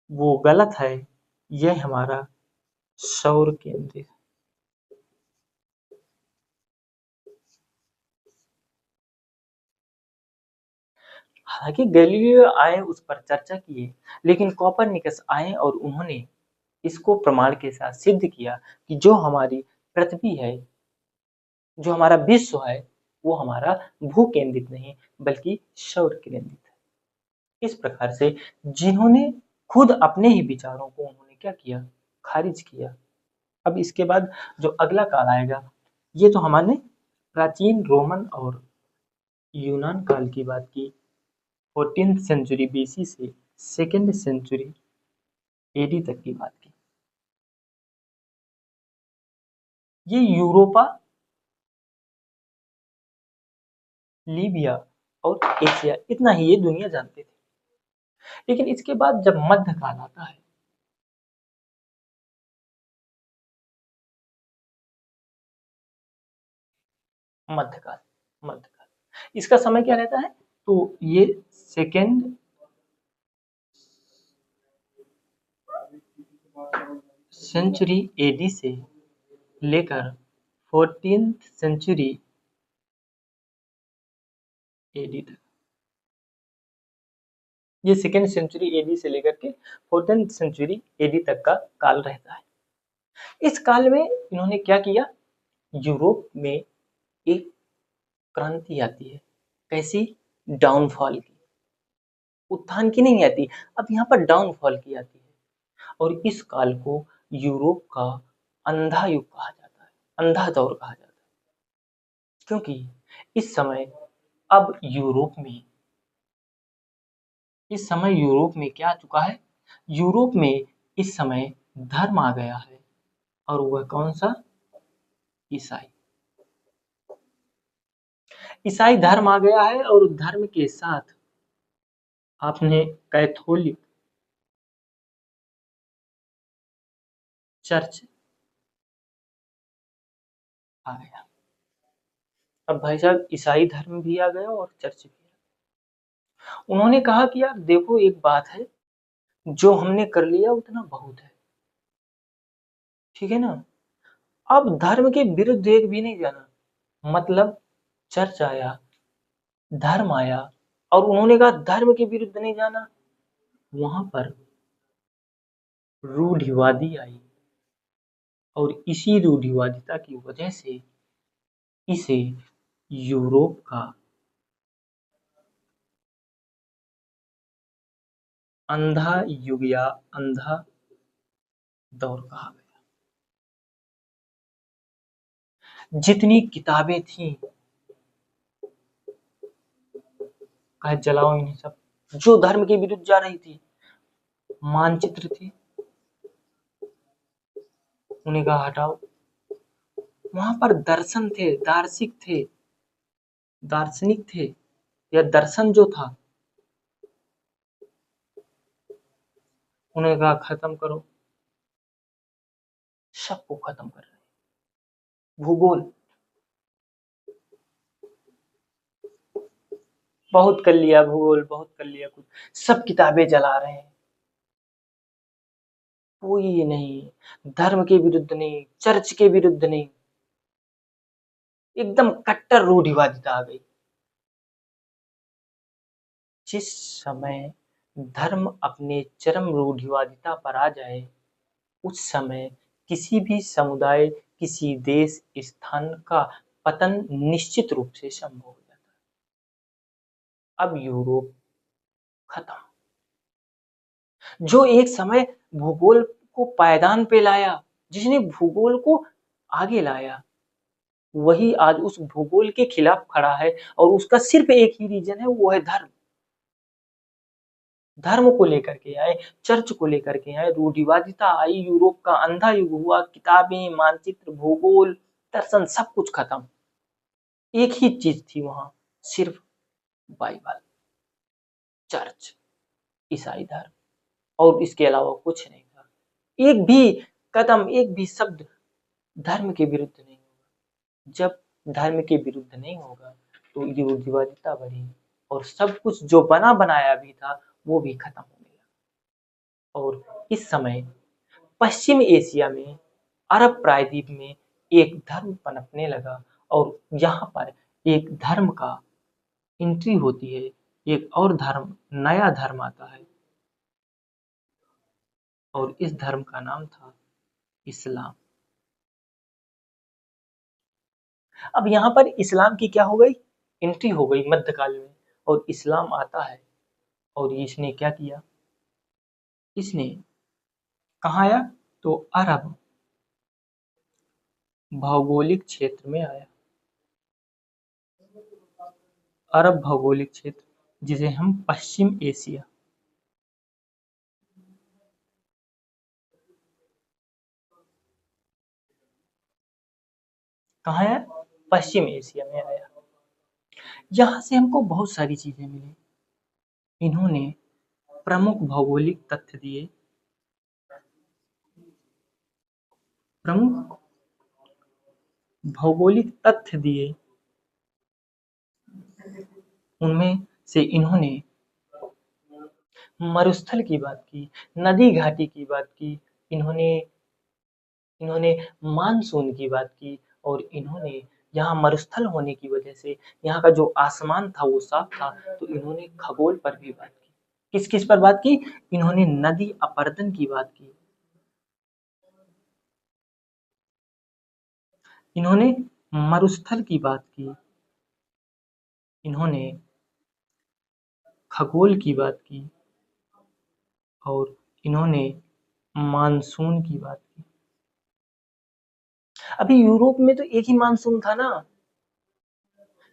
वो गलत है, यह हमारा सौर केंद्रित। हालांकि गैलीलियो आए, उस पर चर्चा किए, लेकिन कॉपरनिकस आए और उन्होंने इसको प्रमाण के साथ सिद्ध किया कि जो हमारी पृथ्वी है, जो हमारा विश्व है, वो हमारा भू केंद्रित नहीं बल्कि सौर केंद्रित है। इस प्रकार से जिन्होंने खुद अपने ही विचारों को उन्होंने क्या किया, खारिज किया। अब इसके बाद जो अगला काल आएगा, ये तो हमारे प्राचीन रोमन और यूनान काल की बात की, 14th सेंचुरी बीसी से 2nd सेंचुरी एडी तक की बात की। ये यूरोपा, लीबिया और एशिया, इतना ही ये दुनिया जानते थे। लेकिन इसके बाद जब मध्यकाल आता है, मध्यकाल मध्यकाल इसका समय क्या रहता है, तो ये 2nd सेंचुरी एडी से लेकर 14th सेंचुरी एडी तक, ये 2nd सेंचुरी एडी से लेकर के 14th सेंचुरी एडी तक का काल रहता है। इस काल में इन्होंने क्या किया, यूरोप में एक क्रांति आती है। कैसी, डाउनफॉल की, उत्थान की नहीं आती, अब यहाँ पर डाउनफॉल की आती है। और इस काल को यूरोप का अंधा युग कहा जाता है, अंधा दौर कहा जाता है। क्योंकि इस समय अब यूरोप में इस समय यूरोप में क्या आ चुका है, यूरोप में इस समय धर्म आ गया है। और वह कौन सा, ईसाई। ईसाई धर्म आ गया है, और धर्म के साथ आपने कैथोलिक चर्च आ गया। अब भाई साहब, ईसाई धर्म भी आ गया और चर्च भी आ गया। उन्होंने कहा कि यार देखो, एक बात है, जो हमने कर लिया उतना बहुत है, ठीक है ना। अब धर्म के विरुद्ध एक भी नहीं जाना। मतलब चर्च आया, धर्म आया, और उन्होंने कहा धर्म के विरुद्ध नहीं जाना। वहां पर रूढ़िवादी आई, और इसी रूढ़िवादिता की वजह से इसे यूरोप का अंधा युग या अंधा दौर कहा गया। जितनी किताबें थी, कहे जलाओ इन्हें सब, जो धर्म के विरुद्ध जा रही थी, मानचित्र थे, उन्हें कहा हटाओ। वहां पर दर्शन थे, दार्शनिक थे, या दर्शन जो था, उन्हें कहा खत्म करो। सबको खत्म कर रहे। भूगोल बहुत कर लिया, भूगोल बहुत कर लिया, कुछ सब किताबें जला रहे हैं। कोई नहीं, धर्म के विरुद्ध नहीं, चर्च के विरुद्ध नहीं, एकदम कट्टर रूढ़िवादिता आ गई। जिस समय धर्म अपने चरम रूढ़िवादिता पर आ जाए, उस समय किसी भी समुदाय, किसी देश, स्थान का पतन निश्चित रूप से संभव हो जाता है। अब यूरोप खत्म, जो एक समय भूगोल को पायदान पे लाया, जिसने भूगोल को आगे लाया, वही आज उस भूगोल के खिलाफ खड़ा है और उसका सिर्फ एक ही रीजन है, वो है धर्म। धर्म को लेकर के आए, चर्च को लेकर के आए, रूढ़िवादिता आई, यूरोप का अंधा युग हुआ, किताबें, मानचित्र, भूगोल, दर्शन सब कुछ खत्म। एक ही चीज थी वहां, सिर्फ बाइबल, चर्च, ईसाई धर्म, और इसके अलावा कुछ नहीं था। एक भी कदम, एक भी शब्द धर्म के विरुद्ध नहीं होगा। जब धर्म के विरुद्ध नहीं होगा तो रूढ़िवादिता बढ़ी और सब कुछ जो बना बनाया भी था वो भी खत्म हो गया। और इस समय पश्चिम एशिया में, अरब प्रायद्वीप में एक धर्म पनपने लगा और यहाँ पर एक धर्म का एंट्री होती है, एक और धर्म, नया धर्म आता है और इस धर्म का नाम था इस्लाम। अब यहाँ पर इस्लाम की क्या हो गई, एंट्री हो गई मध्यकाल में, और इस्लाम आता है और इसने क्या किया, इसने कहाँ आया, तो अरब भौगोलिक क्षेत्र में आया। अरब भौगोलिक क्षेत्र, जिसे हम पश्चिम एशिया, कहाँ आया, पश्चिम एशिया में आया। यहाँ से हमको बहुत सारी चीजें मिली। इन्होंने प्रमुख भौगोलिक तथ्य दिए, प्रमुख भौगोलिक तथ्य दिए, उनमें से इन्होंने मरुस्थल की बात की, नदी घाटी की बात की, इन्होंने इन्होंने मानसून की बात की, और इन्होंने यहाँ मरुस्थल होने की वजह से यहाँ का जो आसमान था वो साफ था, तो इन्होंने खगोल पर भी बात की। किस किस पर बात की, इन्होंने नदी अपर्दन की बात की, इन्होंने मरुस्थल की बात की, इन्होंने खगोल की बात की, और इन्होंने मानसून की बात की। अभी यूरोप में तो एक ही मानसून था ना,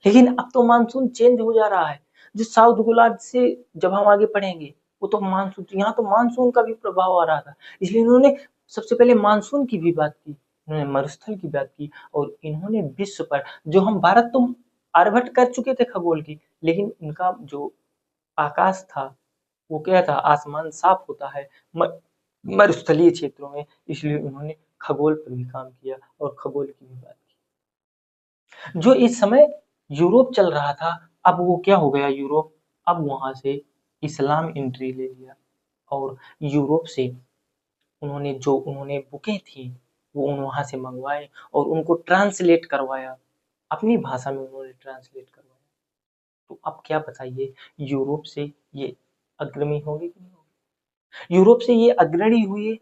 लेकिन अब तो मानसून चेंज हो जा रहा है। जो साउथ गोलार्ध से जब हम आगे पढ़ेंगे, वो तो मानसून, यहाँ तो मानसून का भी प्रभाव आ रहा था, इसलिए इन्होंने सबसे पहले मानसून की भी बात की, इन्होंने मरुस्थल की बात की, और इन्होंने विश्व पर, जो हम भारत तो आर्यभट्ट कर चुके थे खगोल की, लेकिन इनका जो आकाश था वो क्या था, आसमान साफ होता है मरुस्थलीय क्षेत्रों में, इसलिए उन्होंने खगोल पर भी काम किया और खगोल की भी बात की। जो इस समय यूरोप चल रहा था, अब वो क्या हो गया यूरोप, अब वहां से इस्लाम एंट्री ले लिया, और यूरोप से उन्होंने बुकें थी वो वहां से मंगवाए और उनको ट्रांसलेट करवाया, अपनी भाषा में उन्होंने ट्रांसलेट करवाया। तो अब क्या बताइए, यूरोप से ये अग्रणी होगी कि नहीं होगी, यूरोप से ये अग्रणी हुए।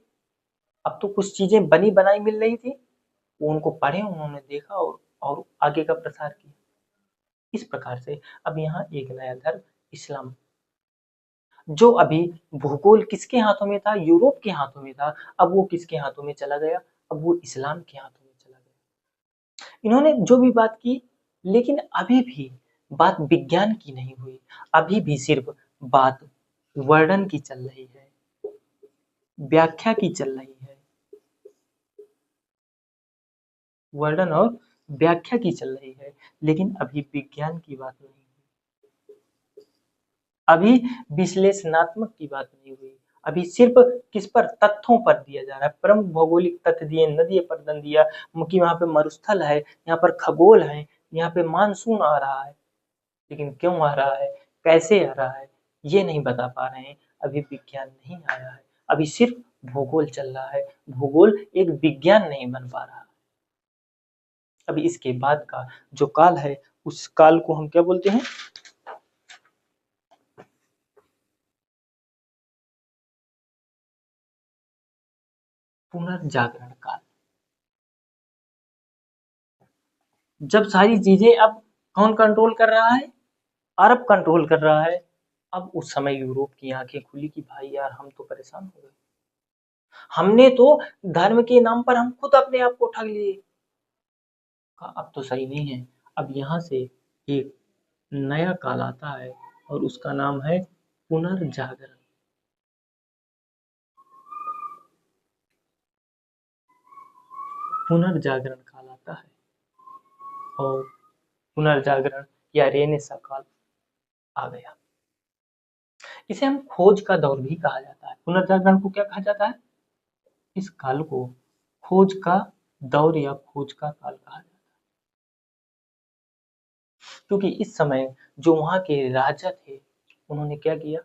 अब तो कुछ चीजें बनी बनाई मिल रही थी, वो उनको पढ़े, उन्होंने देखा और आगे का प्रसार किया। इस प्रकार से अब यहाँ एक नया धर्म, इस्लाम, जो अभी भूगोल किसके हाथों में था, यूरोप के हाथों में था, अब वो किसके हाथों में चला गया, अब वो इस्लाम के हाथों में चला गया। इन्होंने जो भी बात की, लेकिन अभी भी बात विज्ञान की नहीं हुई, अभी भी सिर्फ बात वर्णन की चल रही है, व्याख्या की चल रही है, वर्णन और व्याख्या की चल रही है, लेकिन अभी विज्ञान की बात नहीं हुई, अभी विश्लेषणात्मक की बात नहीं हुई, अभी सिर्फ किस पर, तथ्यों पर दिया जा रहा है, प्रमुख भौगोलिक तथ्य दिए, नदी अपर्दन दिया कि वहां पे मरुस्थल है, यहाँ पर खगोल है, यहाँ पे मानसून आ रहा है, लेकिन क्यों आ रहा है, कैसे आ रहा है, ये नहीं बता पा रहे हैं, अभी विज्ञान नहीं आया है, अभी सिर्फ भूगोल चल रहा है, भूगोल एक विज्ञान नहीं बन पा रहा। अब इसके बाद का जो काल है, उस काल को हम क्या बोलते हैं? पुनर्जागरण काल। जब सारी चीजें अब कौन कंट्रोल कर रहा है? अरब कंट्रोल कर रहा है। अब उस समय यूरोप की आंखें खुली कि भाई यार हम तो परेशान हो गए, हमने तो धर्म के नाम पर हम खुद अपने आप को ठग लिए। अब तो सही नहीं है। अब यहाँ से एक नया काल आता है और उसका नाम है पुनर्जागरण। पुनर्जागरण काल आता है और पुनर्जागरण या रेनेसां काल आ गया। इसे हम खोज का दौर भी कहा जाता है। पुनर्जागरण को क्या कहा जाता है? इस काल को खोज का दौर या खोज का काल कहा जाता है, क्योंकि इस समय जो वहां के राजा थे, उन्होंने क्या किया?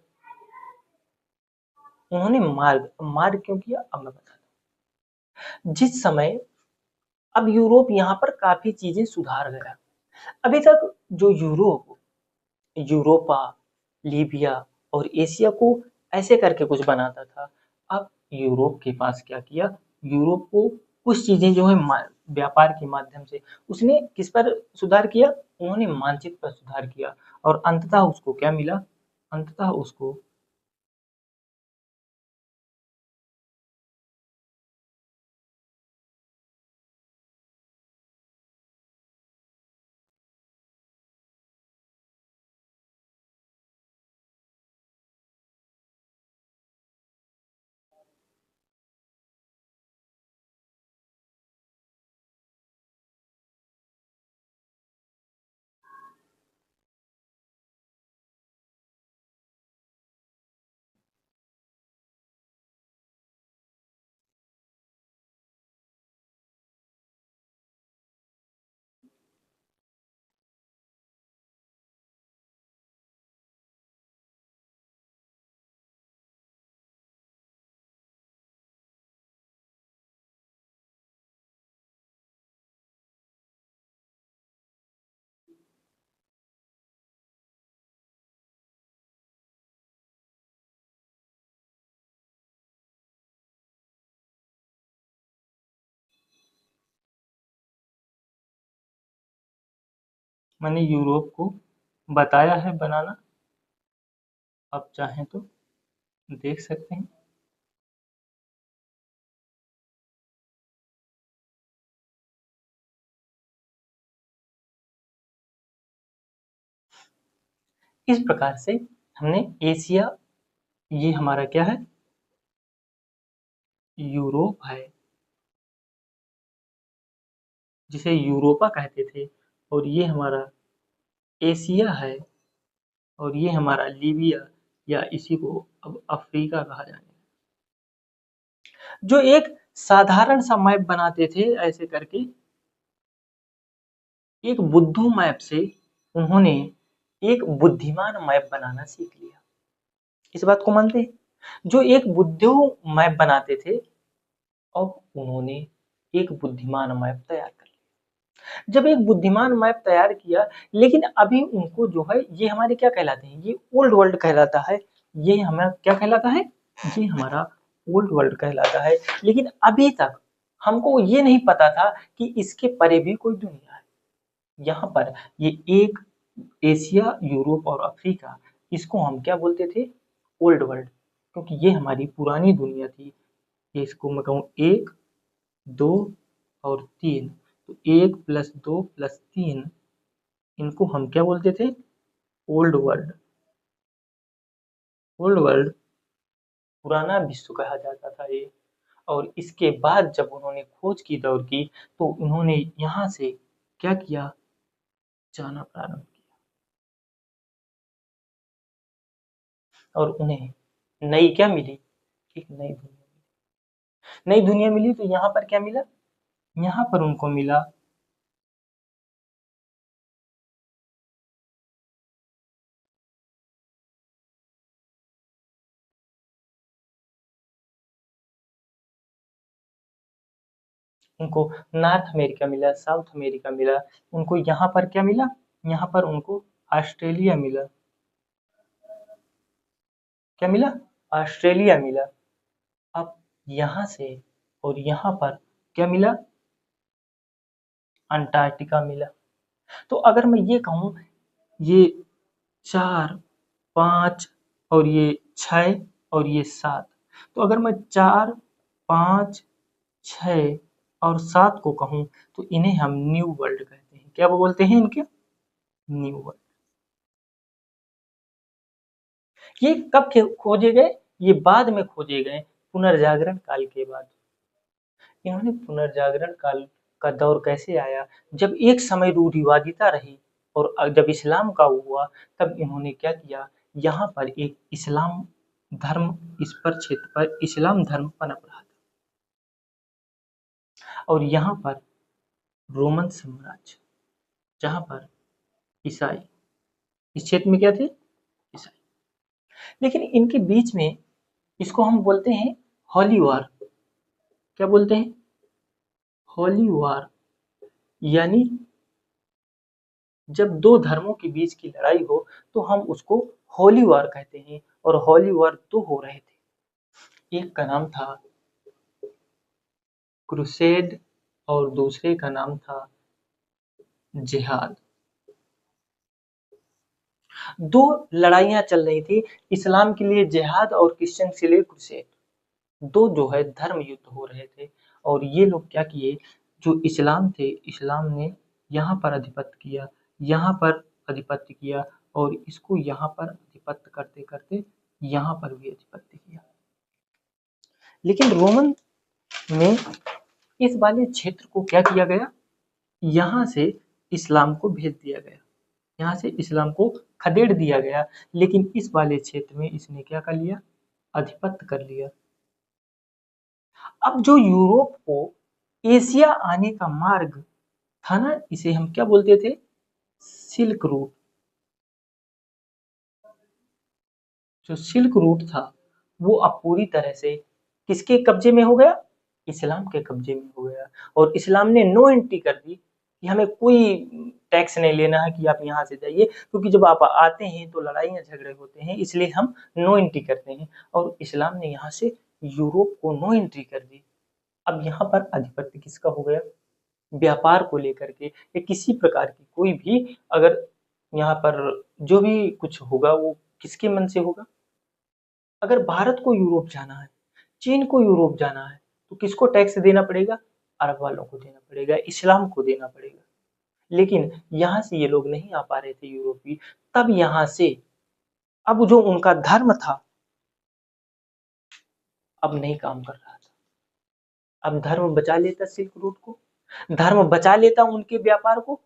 उन्होंने मार्ग मार्ग क्यों किया? अब मैं बताता हूँ। जिस समय अब यूरोप यहाँ पर काफी चीजें सुधार गया। अभी तक जो यूरोपा, लीबिया और एशिया को ऐसे करके कुछ बनाता था। अब यूरोप के पास क्या किया? यूरोप को कुछ चीजें जो है व्यापार के माध्यम से उसने किस पर सुधार किया? उन्होंने मानचित्र पर सुधार किया और अंततः उसको क्या मिला? अंततः उसको मैंने यूरोप को बताया है बनाना। आप चाहें तो देख सकते हैं। इस प्रकार से हमने एशिया, ये हमारा क्या है? यूरोप है, जिसे यूरोपा कहते थे। और ये हमारा एशिया है और ये हमारा लीबिया या इसी को अब अफ्रीका कहा जाने लगा। जो एक साधारण सा मैप बनाते थे ऐसे करके, एक बुद्धू मैप से उन्होंने एक बुद्धिमान मैप बनाना सीख लिया। इस बात को मानते हैं? जो एक बुद्धू मैप बनाते थे, अब उन्होंने एक बुद्धिमान मैप तैयार कर लिया। जब एक बुद्धिमान मैप तैयार किया, लेकिन अभी उनको जो है ये हमारे क्या कहलाते हैं? ये ओल्ड वर्ल्ड कहलाता है। ये हमारा क्या कहलाता है? ये हमारा ओल्ड वर्ल्ड कहलाता है। लेकिन अभी तक हमको ये नहीं पता था कि इसके परे भी कोई दुनिया है। यहाँ पर ये एक एशिया, यूरोप और अफ्रीका, इसको हम क्या बोलते थे? ओल्ड वर्ल्ड, क्योंकि ये हमारी पुरानी दुनिया थी। ये इसको मैं कहूँ एक, दो और तीन, तो एक प्लस दो प्लस तीन, इनको हम क्या बोलते थे? Old world. ओल्ड वर्ल्ड पुराना विश्व कहा जाता था ये। और इसके बाद जब उन्होंने खोज की दौर की, तो उन्होंने यहाँ से क्या किया? जाना प्रारंभ किया और उन्हें नई क्या मिली? एक नई दुनिया। नई दुनिया मिली तो यहाँ पर क्या मिला? यहाँ पर उनको मिला उनको नॉर्थ अमेरिका मिला, साउथ अमेरिका मिला, उनको यहाँ पर क्या मिला? यहाँ पर उनको ऑस्ट्रेलिया मिला। क्या मिला? ऑस्ट्रेलिया मिला। अब यहाँ से और यहाँ पर क्या मिला? अंटार्कटिका मिला। तो अगर मैं ये कहूँ, ये 4, 5 और ये 6 और ये 7, तो अगर मैं 4, 5, 6 और 7 को कहूँ तो इन्हें हम न्यू वर्ल्ड कहते हैं। क्या वो बोलते हैं इनके? New world. ये कब खोजे गए? ये बाद में खोजे गए, पुनर्जागरण काल के बाद। इन्होंने पुनर्जागरण काल का दौर कैसे आया? जब एक समय रूढ़िवादिता रही और जब इस्लाम का हुआ, तब इन्होंने क्या किया? यहाँ पर एक इस्लाम धर्म, इस पर क्षेत्र पर इस्लाम धर्म पनप रहा था और यहाँ पर रोमन साम्राज्य, जहाँ पर ईसाई, इस क्षेत्र में क्या थे? ईसाई। लेकिन इनके बीच में, इसको हम बोलते हैं हॉली वॉर। क्या बोलते हैं? हॉली वॉर। यानी जब दो धर्मों के बीच की लड़ाई हो तो हम उसको होली वॉर कहते हैं। और होली वॉर दो हो रहे थे, एक का नाम था क्रूसेड और दूसरे का नाम था जिहाद। दो लड़ाइयां चल रही थी, इस्लाम के लिए जिहाद और क्रिश्चियन के लिए क्रूसेड। दो जो है धर्म युद्ध हो रहे थे। और ये लोग क्या किए, जो इस्लाम थे, इस्लाम ने यहाँ पर आधिपत्य किया, यहाँ पर आधिपत्य किया और इसको यहाँ पर आधिपत्य करते करते यहाँ पर भी आधिपत्य किया। लेकिन रोमन में इस वाले क्षेत्र को क्या किया गया? यहाँ से इस्लाम को भेज दिया गया, यहाँ से इस्लाम को खदेड़ दिया गया। लेकिन इस वाले क्षेत्र में इसने क्या कर लिया? आधिपत्य कर लिया। अब जो यूरोप को एशिया आने का मार्ग था ना, इसे हम क्या बोलते थे? Silk route. जो सिल्क रूट था वो अब पूरी तरह से किसके कब्जे में हो गया? इस्लाम के कब्जे में हो गया। और इस्लाम ने नो एंट्री कर दी कि हमें कोई टैक्स नहीं लेना है कि आप यहाँ से जाइए, क्योंकि जब आप आते हैं तो लड़ाइयाँ झगड़े होते हैं, इसलिए हम नो एंट्री करते हैं। और इस्लाम ने यहाँ से यूरोप को नो एंट्री कर दी। अब यहाँ पर आधिपत्य किसका हो गया? व्यापार को लेकर के या किसी प्रकार की कोई भी, अगर यहाँ पर जो भी कुछ होगा वो किसके मन से होगा? अगर भारत को यूरोप जाना है, चीन को यूरोप जाना है, तो किसको टैक्स देना पड़ेगा? अरब वालों को देना पड़ेगा, इस्लाम को देना पड़ेगा। लेकिन यहाँ से ये लोग नहीं आ पा रहे थे यूरोपी। तब यहाँ से अब जो उनका धर्म था अब नहीं काम कर रहा था। अब धर्म बचा लेता सिल्क रूट को, धर्म बचा लेता उनके व्यापार को,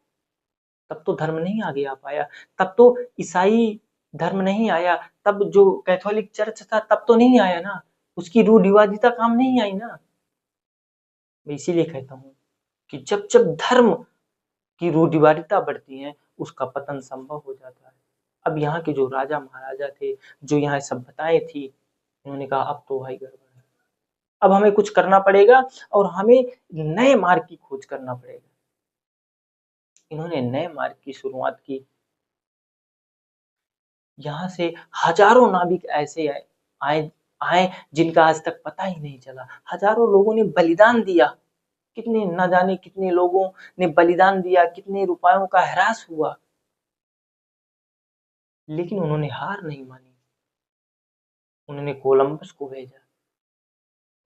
तब तो धर्म नहीं आगे आ पाया। तब तो ईसाई धर्म नहीं आया, तब जो कैथोलिक चर्च था तब तो नहीं आया ना, उसकी रूढ़िवादिता काम नहीं आई ना। मैं इसीलिए कहता हूँ कि जब जब धर्म की रूढ़िवादिता बढ़ती है उसका पतन संभव हो जाता है। अब यहाँ के जो राजा महाराजा थे, जो यहाँ सभ्यताएं थी, उन्होंने कहा अब तो भाई गड़बड़ है, अब हमें कुछ करना पड़ेगा और हमें नए मार्ग की खोज करना पड़ेगा। इन्होंने नए मार्ग की शुरुआत की। यहाँ से हजारों नाविक ऐसे आए आए जिनका आज तक पता ही नहीं चला। हजारों लोगों ने बलिदान दिया, कितने न जाने कितने लोगों ने बलिदान दिया, कितने रुपयों का ह्रास हुआ, लेकिन उन्होंने हार नहीं मानी। उन्होंने कोलंबस को भेजा।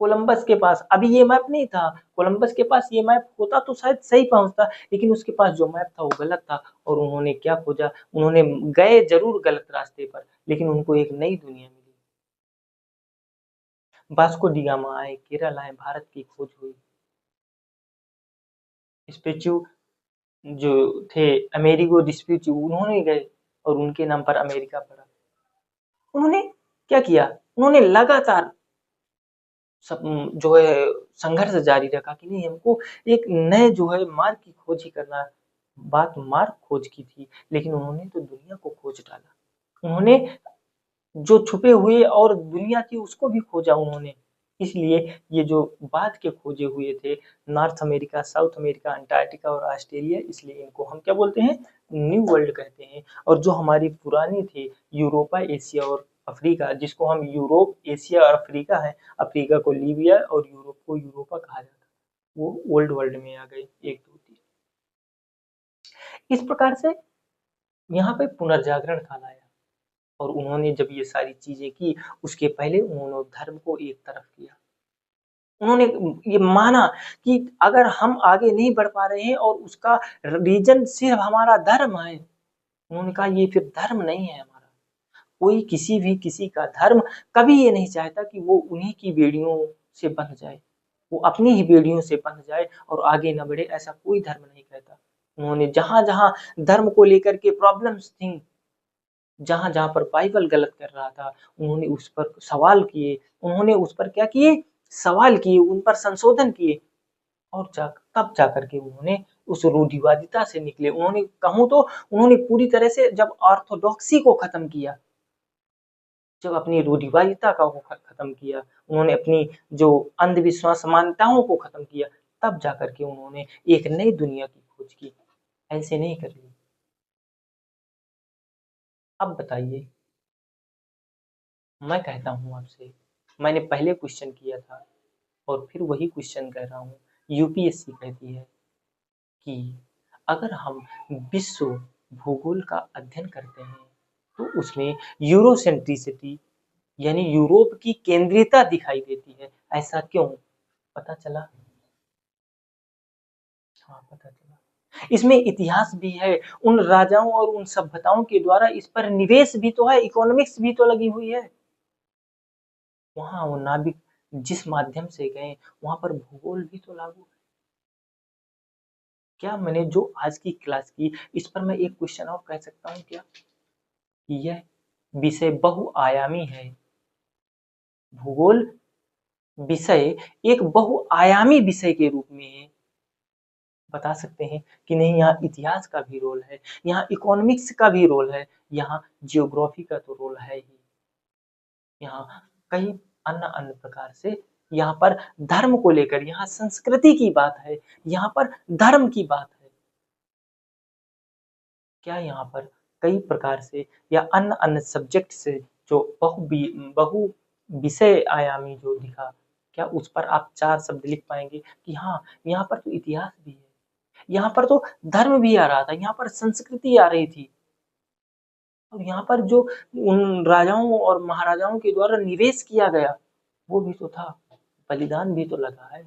कोलंबस के पास अभी ये मैप नहीं था, कोलंबस के पास ये मैप होता तो शायद सही पहुंचता, लेकिन उसके पास जो मैप था वो गलत था। और उन्होंने क्या खोजा? उन्होंने गए जरूर गलत रास्ते पर, लेकिन उनको एक नई दुनिया मिली। वास्को डी गामा आए, केरल आए, भारत की खोज हुई। स्पेचू जो थे अमेरिगो डिस्प्यूटी, उन्होंने गए और उनके नाम पर अमेरिका पड़ा। उन्होंने क्या किया? उन्होंने लगातार सब जो है संघर्ष जारी रखा कि नहीं, हमको एक नए जो है मार्ग की खोज ही करना है। बात मार्ग खोज की थी, लेकिन उन्होंने तो दुनिया को खोज डाला। उन्होंने जो छुपे हुए और दुनिया थी उसको भी खोजा उन्होंने। इसलिए ये जो बाद के खोजे हुए थे north America, south America, Antarctica और ऑस्ट्रेलिया, इसलिए इनको हम क्या बोलते हैं, न्यू वर्ल्ड कहते हैं। और जो हमारी पुरानी थे यूरोपा, एशिया और अफ्रीका, जिसको हम यूरोप, एशिया और अफ्रीका है, अफ्रीका को लीबिया और यूरोप को यूरोपा कहा जाता है, वो ओल्ड वर्ल्ड में आ गए, 1 2 3। इस प्रकार से यहाँ पे पुनर्जागरण काल आया और उन्होंने जब ये सारी चीजें की, उसके पहले उन्होंने धर्म को एक तरफ किया। उन्होंने ये माना कि अगर हम आगे नहीं बढ़ पा रहे हैं और उसका रीजन सिर्फ हमारा धर्म है, उन्होंने कहा ये फिर धर्म नहीं है हमारा। कोई किसी भी किसी का धर्म कभी ये नहीं चाहता कि वो उन्हीं की बेड़ियों से बंध जाए, वो अपनी ही बेड़ियों से बंध जाए और आगे न बढ़े, ऐसा कोई धर्म नहीं कहता। उन्होंने जहां जहां धर्म को लेकर के प्रॉब्लम्स थी, जहां जहां पर बाइबल गलत कर रहा था, उन्होंने उस पर सवाल किए, उन्होंने उस पर क्या किए, सवाल किए, उन पर संशोधन किए और तब जाकर के उन्होंने उस रूढ़िवादिता से निकले। उन्होंने कहूँ तो उन्होंने पूरी तरह से जब ऑर्थोडॉक्सी को खत्म किया, जब अपनी रूढ़िवादिता का वो खत्म किया, उन्होंने अपनी जो अंधविश्वास मान्यताओं को खत्म किया, तब जाकर के उन्होंने एक नई दुनिया की खोज की। ऐसे नहीं कर ली। अब बताइए, मैं कहता हूँ आपसे, मैंने पहले क्वेश्चन किया था और फिर वही क्वेश्चन कह रहा हूँ। यूपीएससी कहती है कि अगर हम विश्व भूगोल का अध्ययन करते हैं तो उसमें यूरोसेंट्रिसिटी यानी यूरोप की केंद्रीयता दिखाई देती है। ऐसा क्यों? पता चला? हाँ, पता चला। इसमें इतिहास भी है, उन राजाओं और उन सभ्यताओं के द्वारा इस पर निवेश भी तो है, इकोनॉमिक्स भी तो लगी हुई है। वहाँ वो नाविक जिस माध्यम से गए, वहाँ पर भूगोल भी तो लागू है। क्या मैंने जो आज की क्लास की, इस पर मैं एक क्वेश्चन और कह सकता हूँ क्या? यह विषय बहुआयामी है। भूगोल विषय एक बहुआयामी विषय के रूप में बता सकते हैं कि नहीं, यहाँ इतिहास का भी रोल है, यहाँ इकोनॉमिक्स का भी रोल है, यहाँ जियोग्राफी का तो रोल है ही, यहाँ कई अन्य अन्य प्रकार से, यहाँ पर धर्म को लेकर, यहाँ संस्कृति की बात है, यहाँ पर धर्म की बात है। क्या यहाँ पर कई प्रकार से या अन्य अन्य सब्जेक्ट से जो बहु विषय आयामी जो दिखा, क्या उस पर आप 4 शब्द लिख पाएंगे कि हाँ, यहाँ पर तो इतिहास भी है, यहाँ पर तो धर्म भी आ रहा था, यहाँ पर संस्कृति आ रही थी, और यहाँ पर जो उन राजाओं और महाराजाओं के द्वारा निवेश किया गया वो भी तो था, बलिदान भी तो लगा है।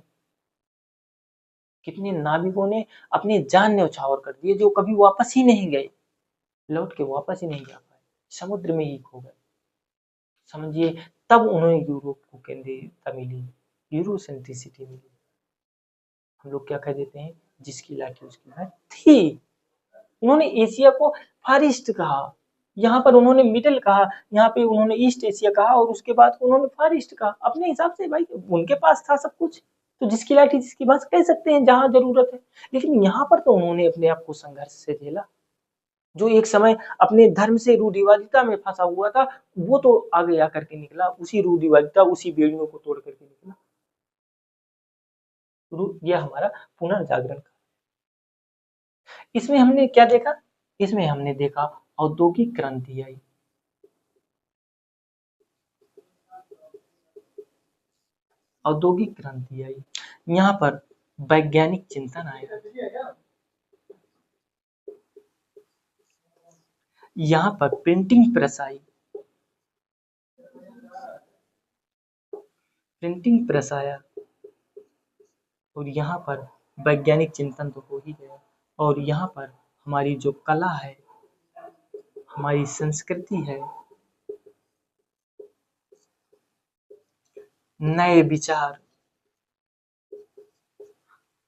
कितने नाविकों ने अपनी जान न्यौछावर कर दिए जो कभी वापस ही नहीं गए, लौट के वापस ही नहीं जा पाए, समुद्र में ही खो गए। समझिए, तब उन्हें यूरोप को केंद्रीयता मिली, यूरोसेंट्रिसिटी मिली। हम लोग क्या कह देते हैं, जिसकी लाठी उसकी भैंस थी। उन्होंने एशिया को फार ईस्ट कहा, यहाँ पर उन्होंने मिडिल कहा, यहाँ पे उन्होंने ईस्ट एशिया कहा और उसके बाद उन्होंने फार ईस्ट कहा। अपने हिसाब से भाई, उनके पास था सब कुछ, तो जिसकी लाठी जिसकी भैंस कह सकते हैं जहां जरूरत है। लेकिन यहाँ पर तो उन्होंने अपने आप को संघर्ष से झेला। जो एक समय अपने धर्म से रूढ़िवादिता में फंसा हुआ था, वो तो आगे आकर के निकला, उसी रूढ़िवादिता, उसी बेड़ियों को तोड़ करके निकला। यह हमारा पुनर्जागरण। इसमें हमने क्या देखा? इसमें हमने देखा औद्योगिक क्रांति आई, औद्योगिक क्रांति आई, यहाँ पर वैज्ञानिक चिंतन आया, यहाँ पर प्रिंटिंग प्रेस आई, प्रिंटिंग प्रेस आया, और यहाँ पर वैज्ञानिक चिंतन तो हो ही गया, और यहाँ पर हमारी जो कला है, हमारी संस्कृति है, नए विचार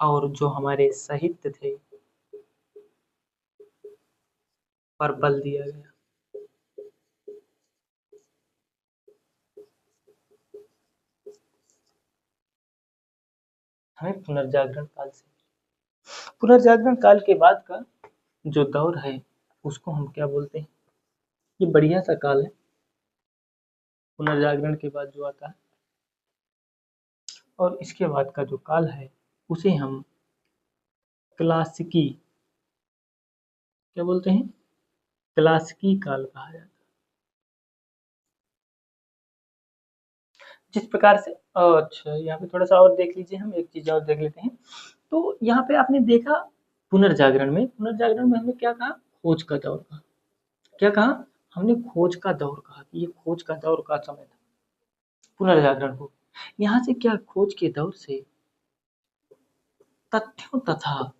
और जो हमारे साहित्य थे पर बल दिया गया। हमें पुनर्जागरण काल के बाद का जो दौर है उसको हम क्या बोलते हैं? ये बढ़िया सा काल है, पुनर्जागरण के बाद जो आता है। और इसके बाद का जो काल है उसे हम क्लासिकी क्या बोलते हैं? क्लासिकी काल कहा जाता है। जिस प्रकार से अच्छा यहाँ पे थोड़ा सा और देख लीजिए, हम एक चीज और देख लेते हैं। तो यहाँ पे आपने देखा पुनर्जागरण में हमने क्या कहा? खोज का दौर कहा। क्या कहा? हमने खोज का दौर कहा कि ये खोज का दौर का समय था पुनर्जागरण को। यहाँ से क्या खोज के दौर से तथ्यों तथा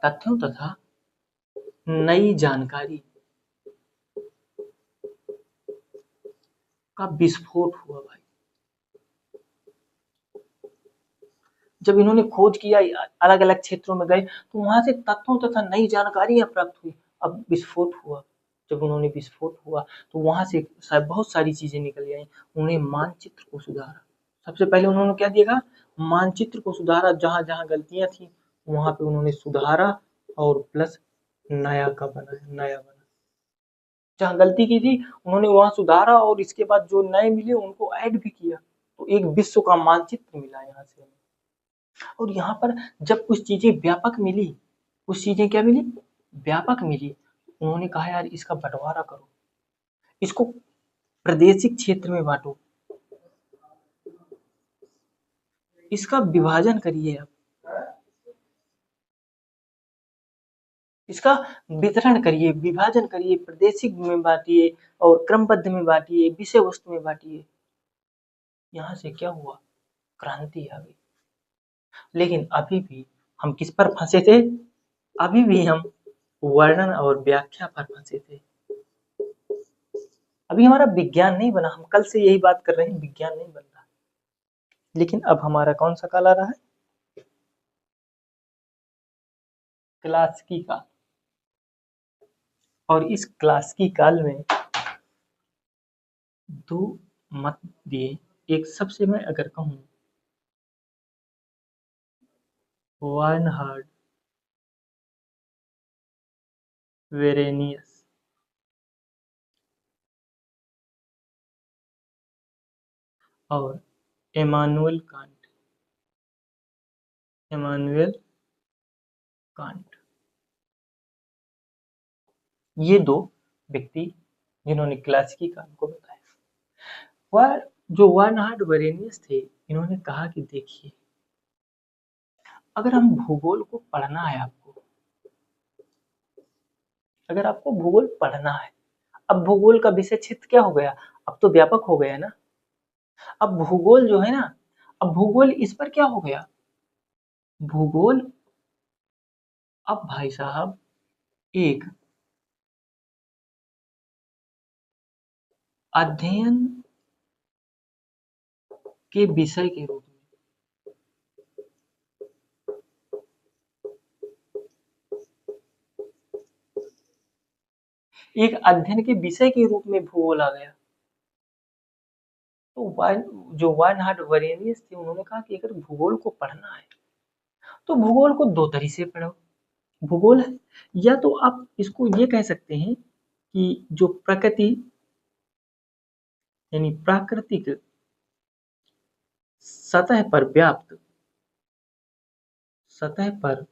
तथ्यों तथा नई जानकारी का विस्फोट हुआ भाई। जब इन्होंने खोज किया, अलग अलग क्षेत्रों में गए, तो वहां से तथ्यों तथा नई जानकारियां प्राप्त हुई। अब विस्फोट हुआ। जब उन्होंने विस्फोट हुआ तो वहां से बहुत सारी चीजें निकल आई। उन्हें मानचित्र को सुधारा। सबसे पहले उन्होंने क्या देखा? मानचित्र को सुधारा। जहां जहां गलतियां थी वहां पे उन्होंने सुधारा और प्लस नया बना। जहाँ गलती की थी उन्होंने वहां सुधारा और इसके बाद जो नए मिले उनको ऐड भी किया। तो एक विश्व का मानचित्र मिला यहाँ से। और यहाँ पर जब कुछ चीजें व्यापक मिली, कुछ चीजें क्या मिली? व्यापक मिली। उन्होंने कहा यार इसका बंटवारा करो, इसको प्रादेशिक क्षेत्र में बांटो, इसका विभाजन करिए, आप इसका वितरण करिए, विभाजन करिए, प्रादेशिक में बांटिए और क्रमबद्ध में बांटिए, विषय वस्तु में बांटिए। यहाँ से क्या हुआ? क्रांति आ गई। लेकिन अभी भी हम किस पर फंसे थे? अभी भी हम वर्णन और व्याख्या पर फंसे थे। अभी हमारा विज्ञान नहीं बना। हम कल से यही बात कर रहे हैं, विज्ञान नहीं बन रहा। लेकिन अब हमारा कौन सा काल आ रहा है? क्लासिकी काल। और इस क्लासिकी काल में दो मत दिए। एक सबसे मैं अगर कहूं वार्नहार्ड वेरेनियस और इमानुएल कांट। ये दो व्यक्ति जिन्होंने क्लासिकी काल को बताया। वह जो वार्नहार्ड वेरेनियस थे, इन्होंने कहा कि देखिए, अगर हम भूगोल को पढ़ना है आपको, अगर आपको भूगोल पढ़ना है, अब भूगोल का विषय क्षेत्र क्या हो गया? अब तो व्यापक हो गया ना। अब भूगोल जो है ना, अब भूगोल इस पर क्या हो गया? भूगोल अब भाई साहब एक अध्ययन के विषय के रूप में, एक अध्ययन के विषय के रूप में भूगोल आ गया। तो जो वार्नहार्ड वेरेनियस थे, उन्होंने कहा कि अगर भूगोल को पढ़ना है तो भूगोल को दो तरीके से पढ़ो। भूगोल है, या तो आप इसको ये कह सकते हैं कि जो प्रकृति यानी प्राकृतिक सतह पर व्याप्त सतह पर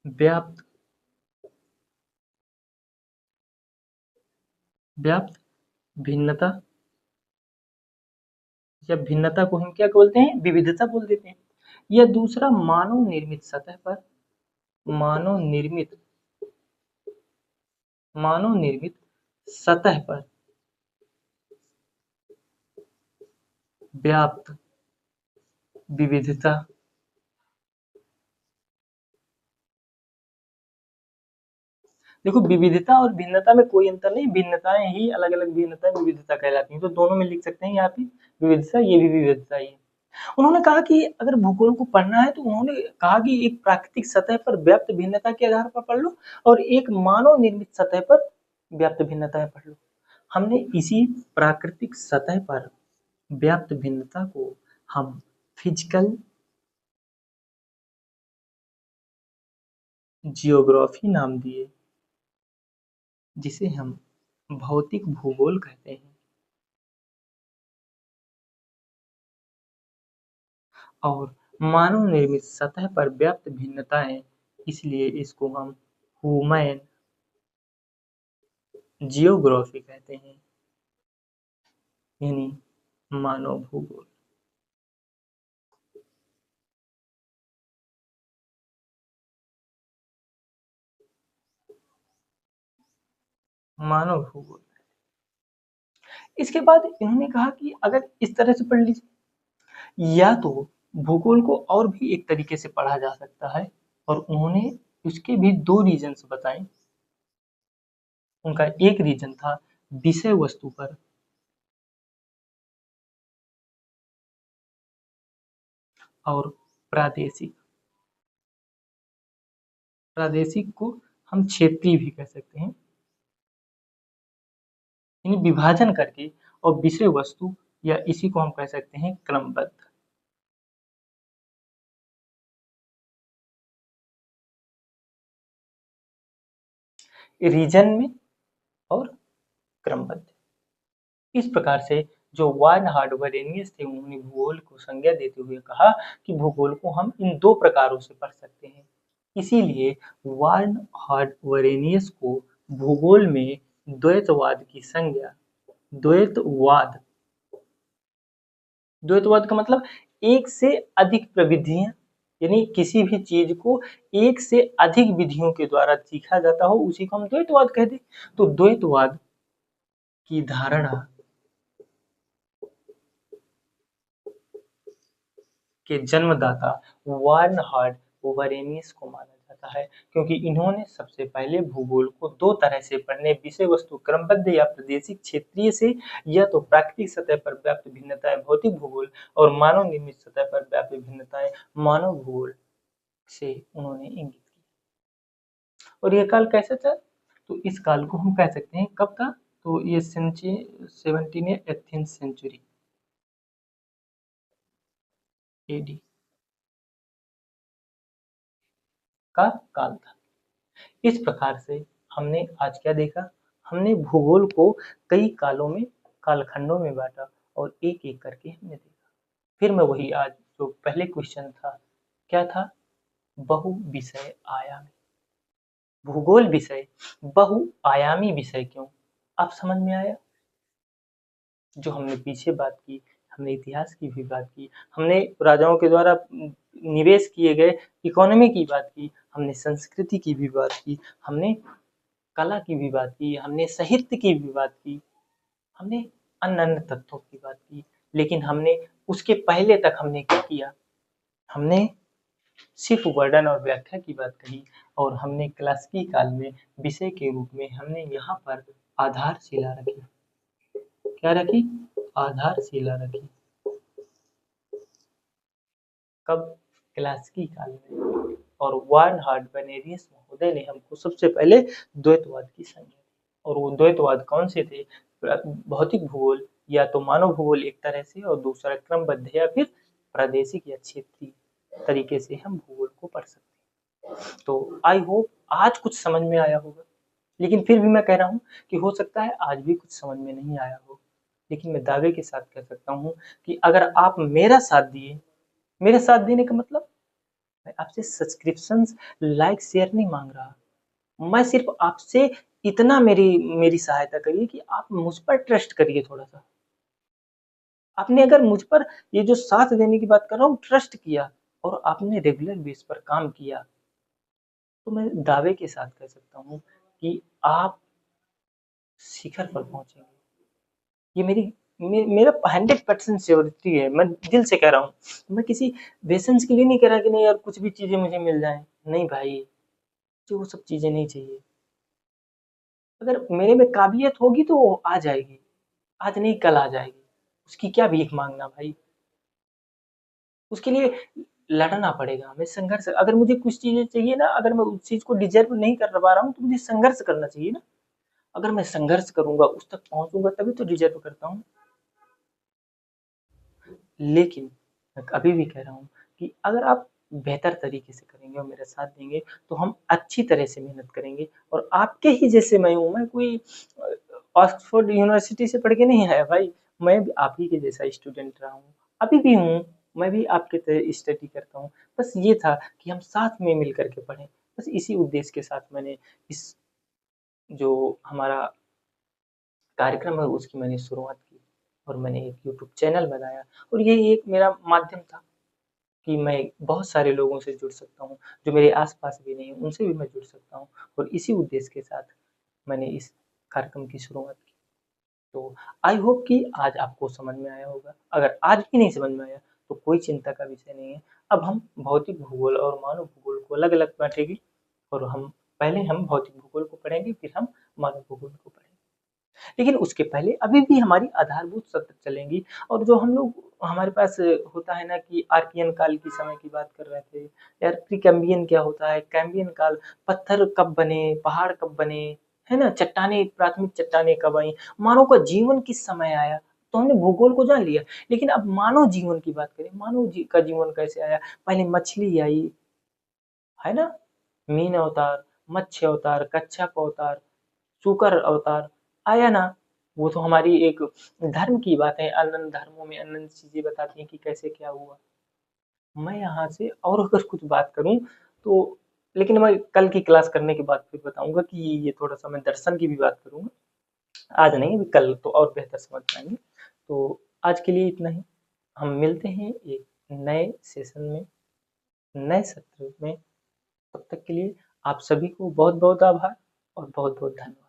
व्याप्त व्याप्त भिन्नता, या भिन्नता को हम क्या बोलते हैं? विविधता बोल देते हैं। या दूसरा मानव निर्मित सतह पर, मानव निर्मित मानव निर्मित सतह पर व्याप्त विविधता। देखो, विविधता और भिन्नता में कोई अंतर नहीं। भिन्नताएं ही अलग अलग भिन्नताएं विविधता कहलाती हैं। तो दोनों में लिख सकते हैं यहाँ पे विविधता, ये भी विविधता ही है। उन्होंने कहा कि अगर भूगोल को पढ़ना है तो उन्होंने कहा कि एक प्राकृतिक सतह पर व्याप्त भिन्नता के आधार पर पढ़ लो और एक मानव निर्मित सतह पर व्याप्त भिन्नताएं पढ़ लो। हमने इसी प्राकृतिक सतह पर व्याप्त भिन्नता को हम फिजिकल जियोग्राफी नाम दिए, जिसे हम भौतिक भूगोल कहते हैं। और मानव निर्मित सतह पर व्याप्त भिन्नताएं, इसलिए इसको हम ह्यूमन जियोग्राफी कहते हैं, यानी मानव भूगोल। मानव भूगोल। इसके बाद इन्होंने कहा कि अगर इस तरह से पढ़ लीजिए, या तो भूगोल को और भी एक तरीके से पढ़ा जा सकता है, और उन्होंने उसके भी दो रीजन्स बताए। उनका एक रीजन था विषय वस्तु पर, और प्रादेशिक। प्रादेशिक को हम क्षेत्रीय भी कह सकते हैं, यानी विभाजन करके। और विषय वस्तु, या इसी को हम कह सकते हैं क्रमबद्ध। रीजन में और क्रमबद्ध। इस प्रकार से जो वार्न हार्डवेरेनियस थे, उन्होंने भूगोल को संज्ञा देते हुए कहा कि भूगोल को हम इन दो प्रकारों से पढ़ सकते हैं। इसीलिए वार्न हार्डवेरेनियस को भूगोल में द्वैतवाद की संज्ञा, द्वैतवाद, द्वैतवाद का मतलब एक से अधिक प्रविधियां, यानी किसी भी चीज को एक से अधिक विधियों के द्वारा सीखा जाता हो, उसी को हम द्वैतवाद कहते हैं। तो द्वैतवाद की धारणा के जन्मदाता वार्न हार्डवेरेनियस को माना जाता है, क्योंकि इन्होंने सबसे पहले भूगोल को दो तरह से पढ़ने, विषय वस्तु क्रमबद्ध या प्रादेशिक क्षेत्रीय से, या तो प्राकृतिक सतह पर व्याप्त भिन्नताएं भौतिक भूगोल, और मानव निर्मित सतह पर व्याप्त भिन्नताएं मानव भूगोल से उन्होंने इंगित किया। और यह काल कैसा था? तो इस काल को हम कह सकते हैं, कब था? तो ये 17 एथेंस सेंचुरी एडी का काल था। इस प्रकार से हमने आज क्या देखा? हमने भूगोल को कई कालों में, कालखंडों में बांटा, और एक एक करके हमने देखा। फिर मैं वही, आज जो पहले क्वेश्चन था, क्या था? बहु विषय आयामी। भूगोल विषय बहुआयामी विषय क्यों? अब समझ में आया? जो हमने पीछे बात की, हमने इतिहास की भी बात की, हमने राजाओं के द्वारा निवेश किए गए इकोनॉमी की बात की, हमने संस्कृति की भी बात की, हमने कला की भी बात की, हमने साहित्य की भी बात की, हमने अन्य अन्य तत्वों की बात की। लेकिन हमने उसके पहले तक हमने क्या किया? हमने सिर्फ वर्णन और व्याख्या की बात कही, और हमने क्लासिकी काल में विषय के रूप में हमने यहाँ पर आधारशिला रखी। क्या रखी? आधारशिला रखी। कब? क्लासिकी काल में। और वार्न हार्डवेरेनियस महोदय ने हमको सबसे पहले द्वैतवाद की संज्ञा दी। और वो द्वैतवाद कौन से थे? भौतिक भूगोल, या तो मानव भूगोल एक तरह से, और दूसरा क्रमबद्ध या फिर प्रादेशिक या क्षेत्रीय तरीके से हम भूगोल को पढ़ सकते हैं। तो आई होप आज कुछ समझ में आया होगा। लेकिन फिर भी मैं कह रहा हूँ कि हो सकता है आज भी कुछ समझ में नहीं आया हो, लेकिन मैं दावे के साथ कह सकता हूँ कि अगर आप मेरा साथ दिए, मेरे साथ देने का मतलब, मैं आपसे सब्सक्रिप्शन, लाइक, शेयर नहीं मांग रहा। मैं सिर्फ आपसे इतना, मेरी मेरी सहायता करिए कि आप मुझ पर ट्रस्ट करिए थोड़ा सा। आपने अगर मुझ पर, ये जो साथ देने की बात कर रहा हूँ, ट्रस्ट किया, और आपने रेगुलर बेस पर काम किया, तो मैं दावे के साथ कह सकता हूँ कि आप शिखर पर पहुंचेंगे। ये मेरा 100% श्योरिटी है। मैं दिल से कह रहा हूँ। मैं किसी वेसन्स के लिए नहीं कह रहा कि नहीं यार कुछ भी चीजें मुझे मिल जाए। नहीं भाई, मुझे वो सब चीजें नहीं चाहिए। अगर मेरे में काबिलियत होगी तो वो आ जाएगी, आज नहीं कल आ जाएगी। उसकी क्या भीख मांगना भाई। उसके लिए लड़ना पड़ेगा, हमें संघर्ष। अगर मुझे कुछ चीजें चाहिए ना, अगर मैं उस चीज को डिजर्व नहीं कर पा रहा हूँ, तो मुझे संघर्ष करना चाहिए ना। अगर मैं संघर्ष करूंगा, उस तक पहुंचूंगा, तभी तो डिजर्व करता हूँ। लेकिन मैं अभी भी कह रहा हूँ कि अगर आप बेहतर तरीके से करेंगे और मेरा साथ देंगे, तो हम अच्छी तरह से मेहनत करेंगे। और आपके ही जैसे मैं हूँ, मैं कोई ऑक्सफोर्ड यूनिवर्सिटी से पढ़ के नहीं आया भाई। मैं भी आप ही के जैसा स्टूडेंट रहा हूँ, अभी भी हूँ। मैं भी आपके तरह स्टडी करता हूँ। बस ये था कि हम साथ में मिल कर के पढ़ें। बस इसी उद्देश्य के साथ मैंने इस जो हमारा कार्यक्रम है उसकी मैंने शुरुआत की और मैंने एक यूट्यूब चैनल बनाया और ये एक मेरा माध्यम था कि मैं बहुत सारे लोगों से जुड़ सकता हूँ, जो मेरे आस-पास भी नहीं हैं, उनसे भी मैं जुड़ सकता हूँ और इसी उद्देश्य के साथ मैंने इस कार्यक्रम की शुरुआत की। तो आई होप कि आज आपको समझ में आया होगा। अगर आज भी नहीं समझ में आया तो कोई चिंता का विषय नहीं है। अब हम भौतिक भूगोल और मानव भूगोल को अलग-अलग बाँटेंगे और हम भौतिक भूगोल को पढ़ेंगे, फिर हम मानव भूगोल को पढ़ेंगे। लेकिन उसके पहले अभी भी हमारी आधारभूत सत्य चलेंगी और जो हम लोग हमारे पास होता है ना कि आर्कियन काल की समय की बात कर रहे थे यार प्रीकैम्बियन क्या होता है कैम्बियन काल पत्थर कब बने पहाड़ कब बने है ना चट्टाने प्राथमिक चट्टाने कब आई मानव का जीवन किस समय आया तो हमने भूगोल को जान लिया लेकिन अब मानव जीवन की बात करें का जीवन कैसे आया पहले मछली आई है ना मीन अवतार मत्स्य अवतार कच्छप अवतार शुकर अवतार आया ना वो तो हमारी एक धर्म की बात है अनंत धर्मों में अनंत चीजें बताती हैं कि कैसे क्या हुआ मैं यहाँ से और अगर कुछ बात करूं तो लेकिन मैं कल की क्लास करने के बाद फिर बताऊंगा कि ये थोड़ा सा मैं दर्शन की भी बात करूंगा आज नहीं अभी कल तो और बेहतर समझ पाएंगे तो आज के लिए इतना ही हम मिलते हैं एक नए सेशन में नए सत्र में तब तक के लिए आप सभी को बहुत बहुत आभार और बहुत बहुत धन्यवाद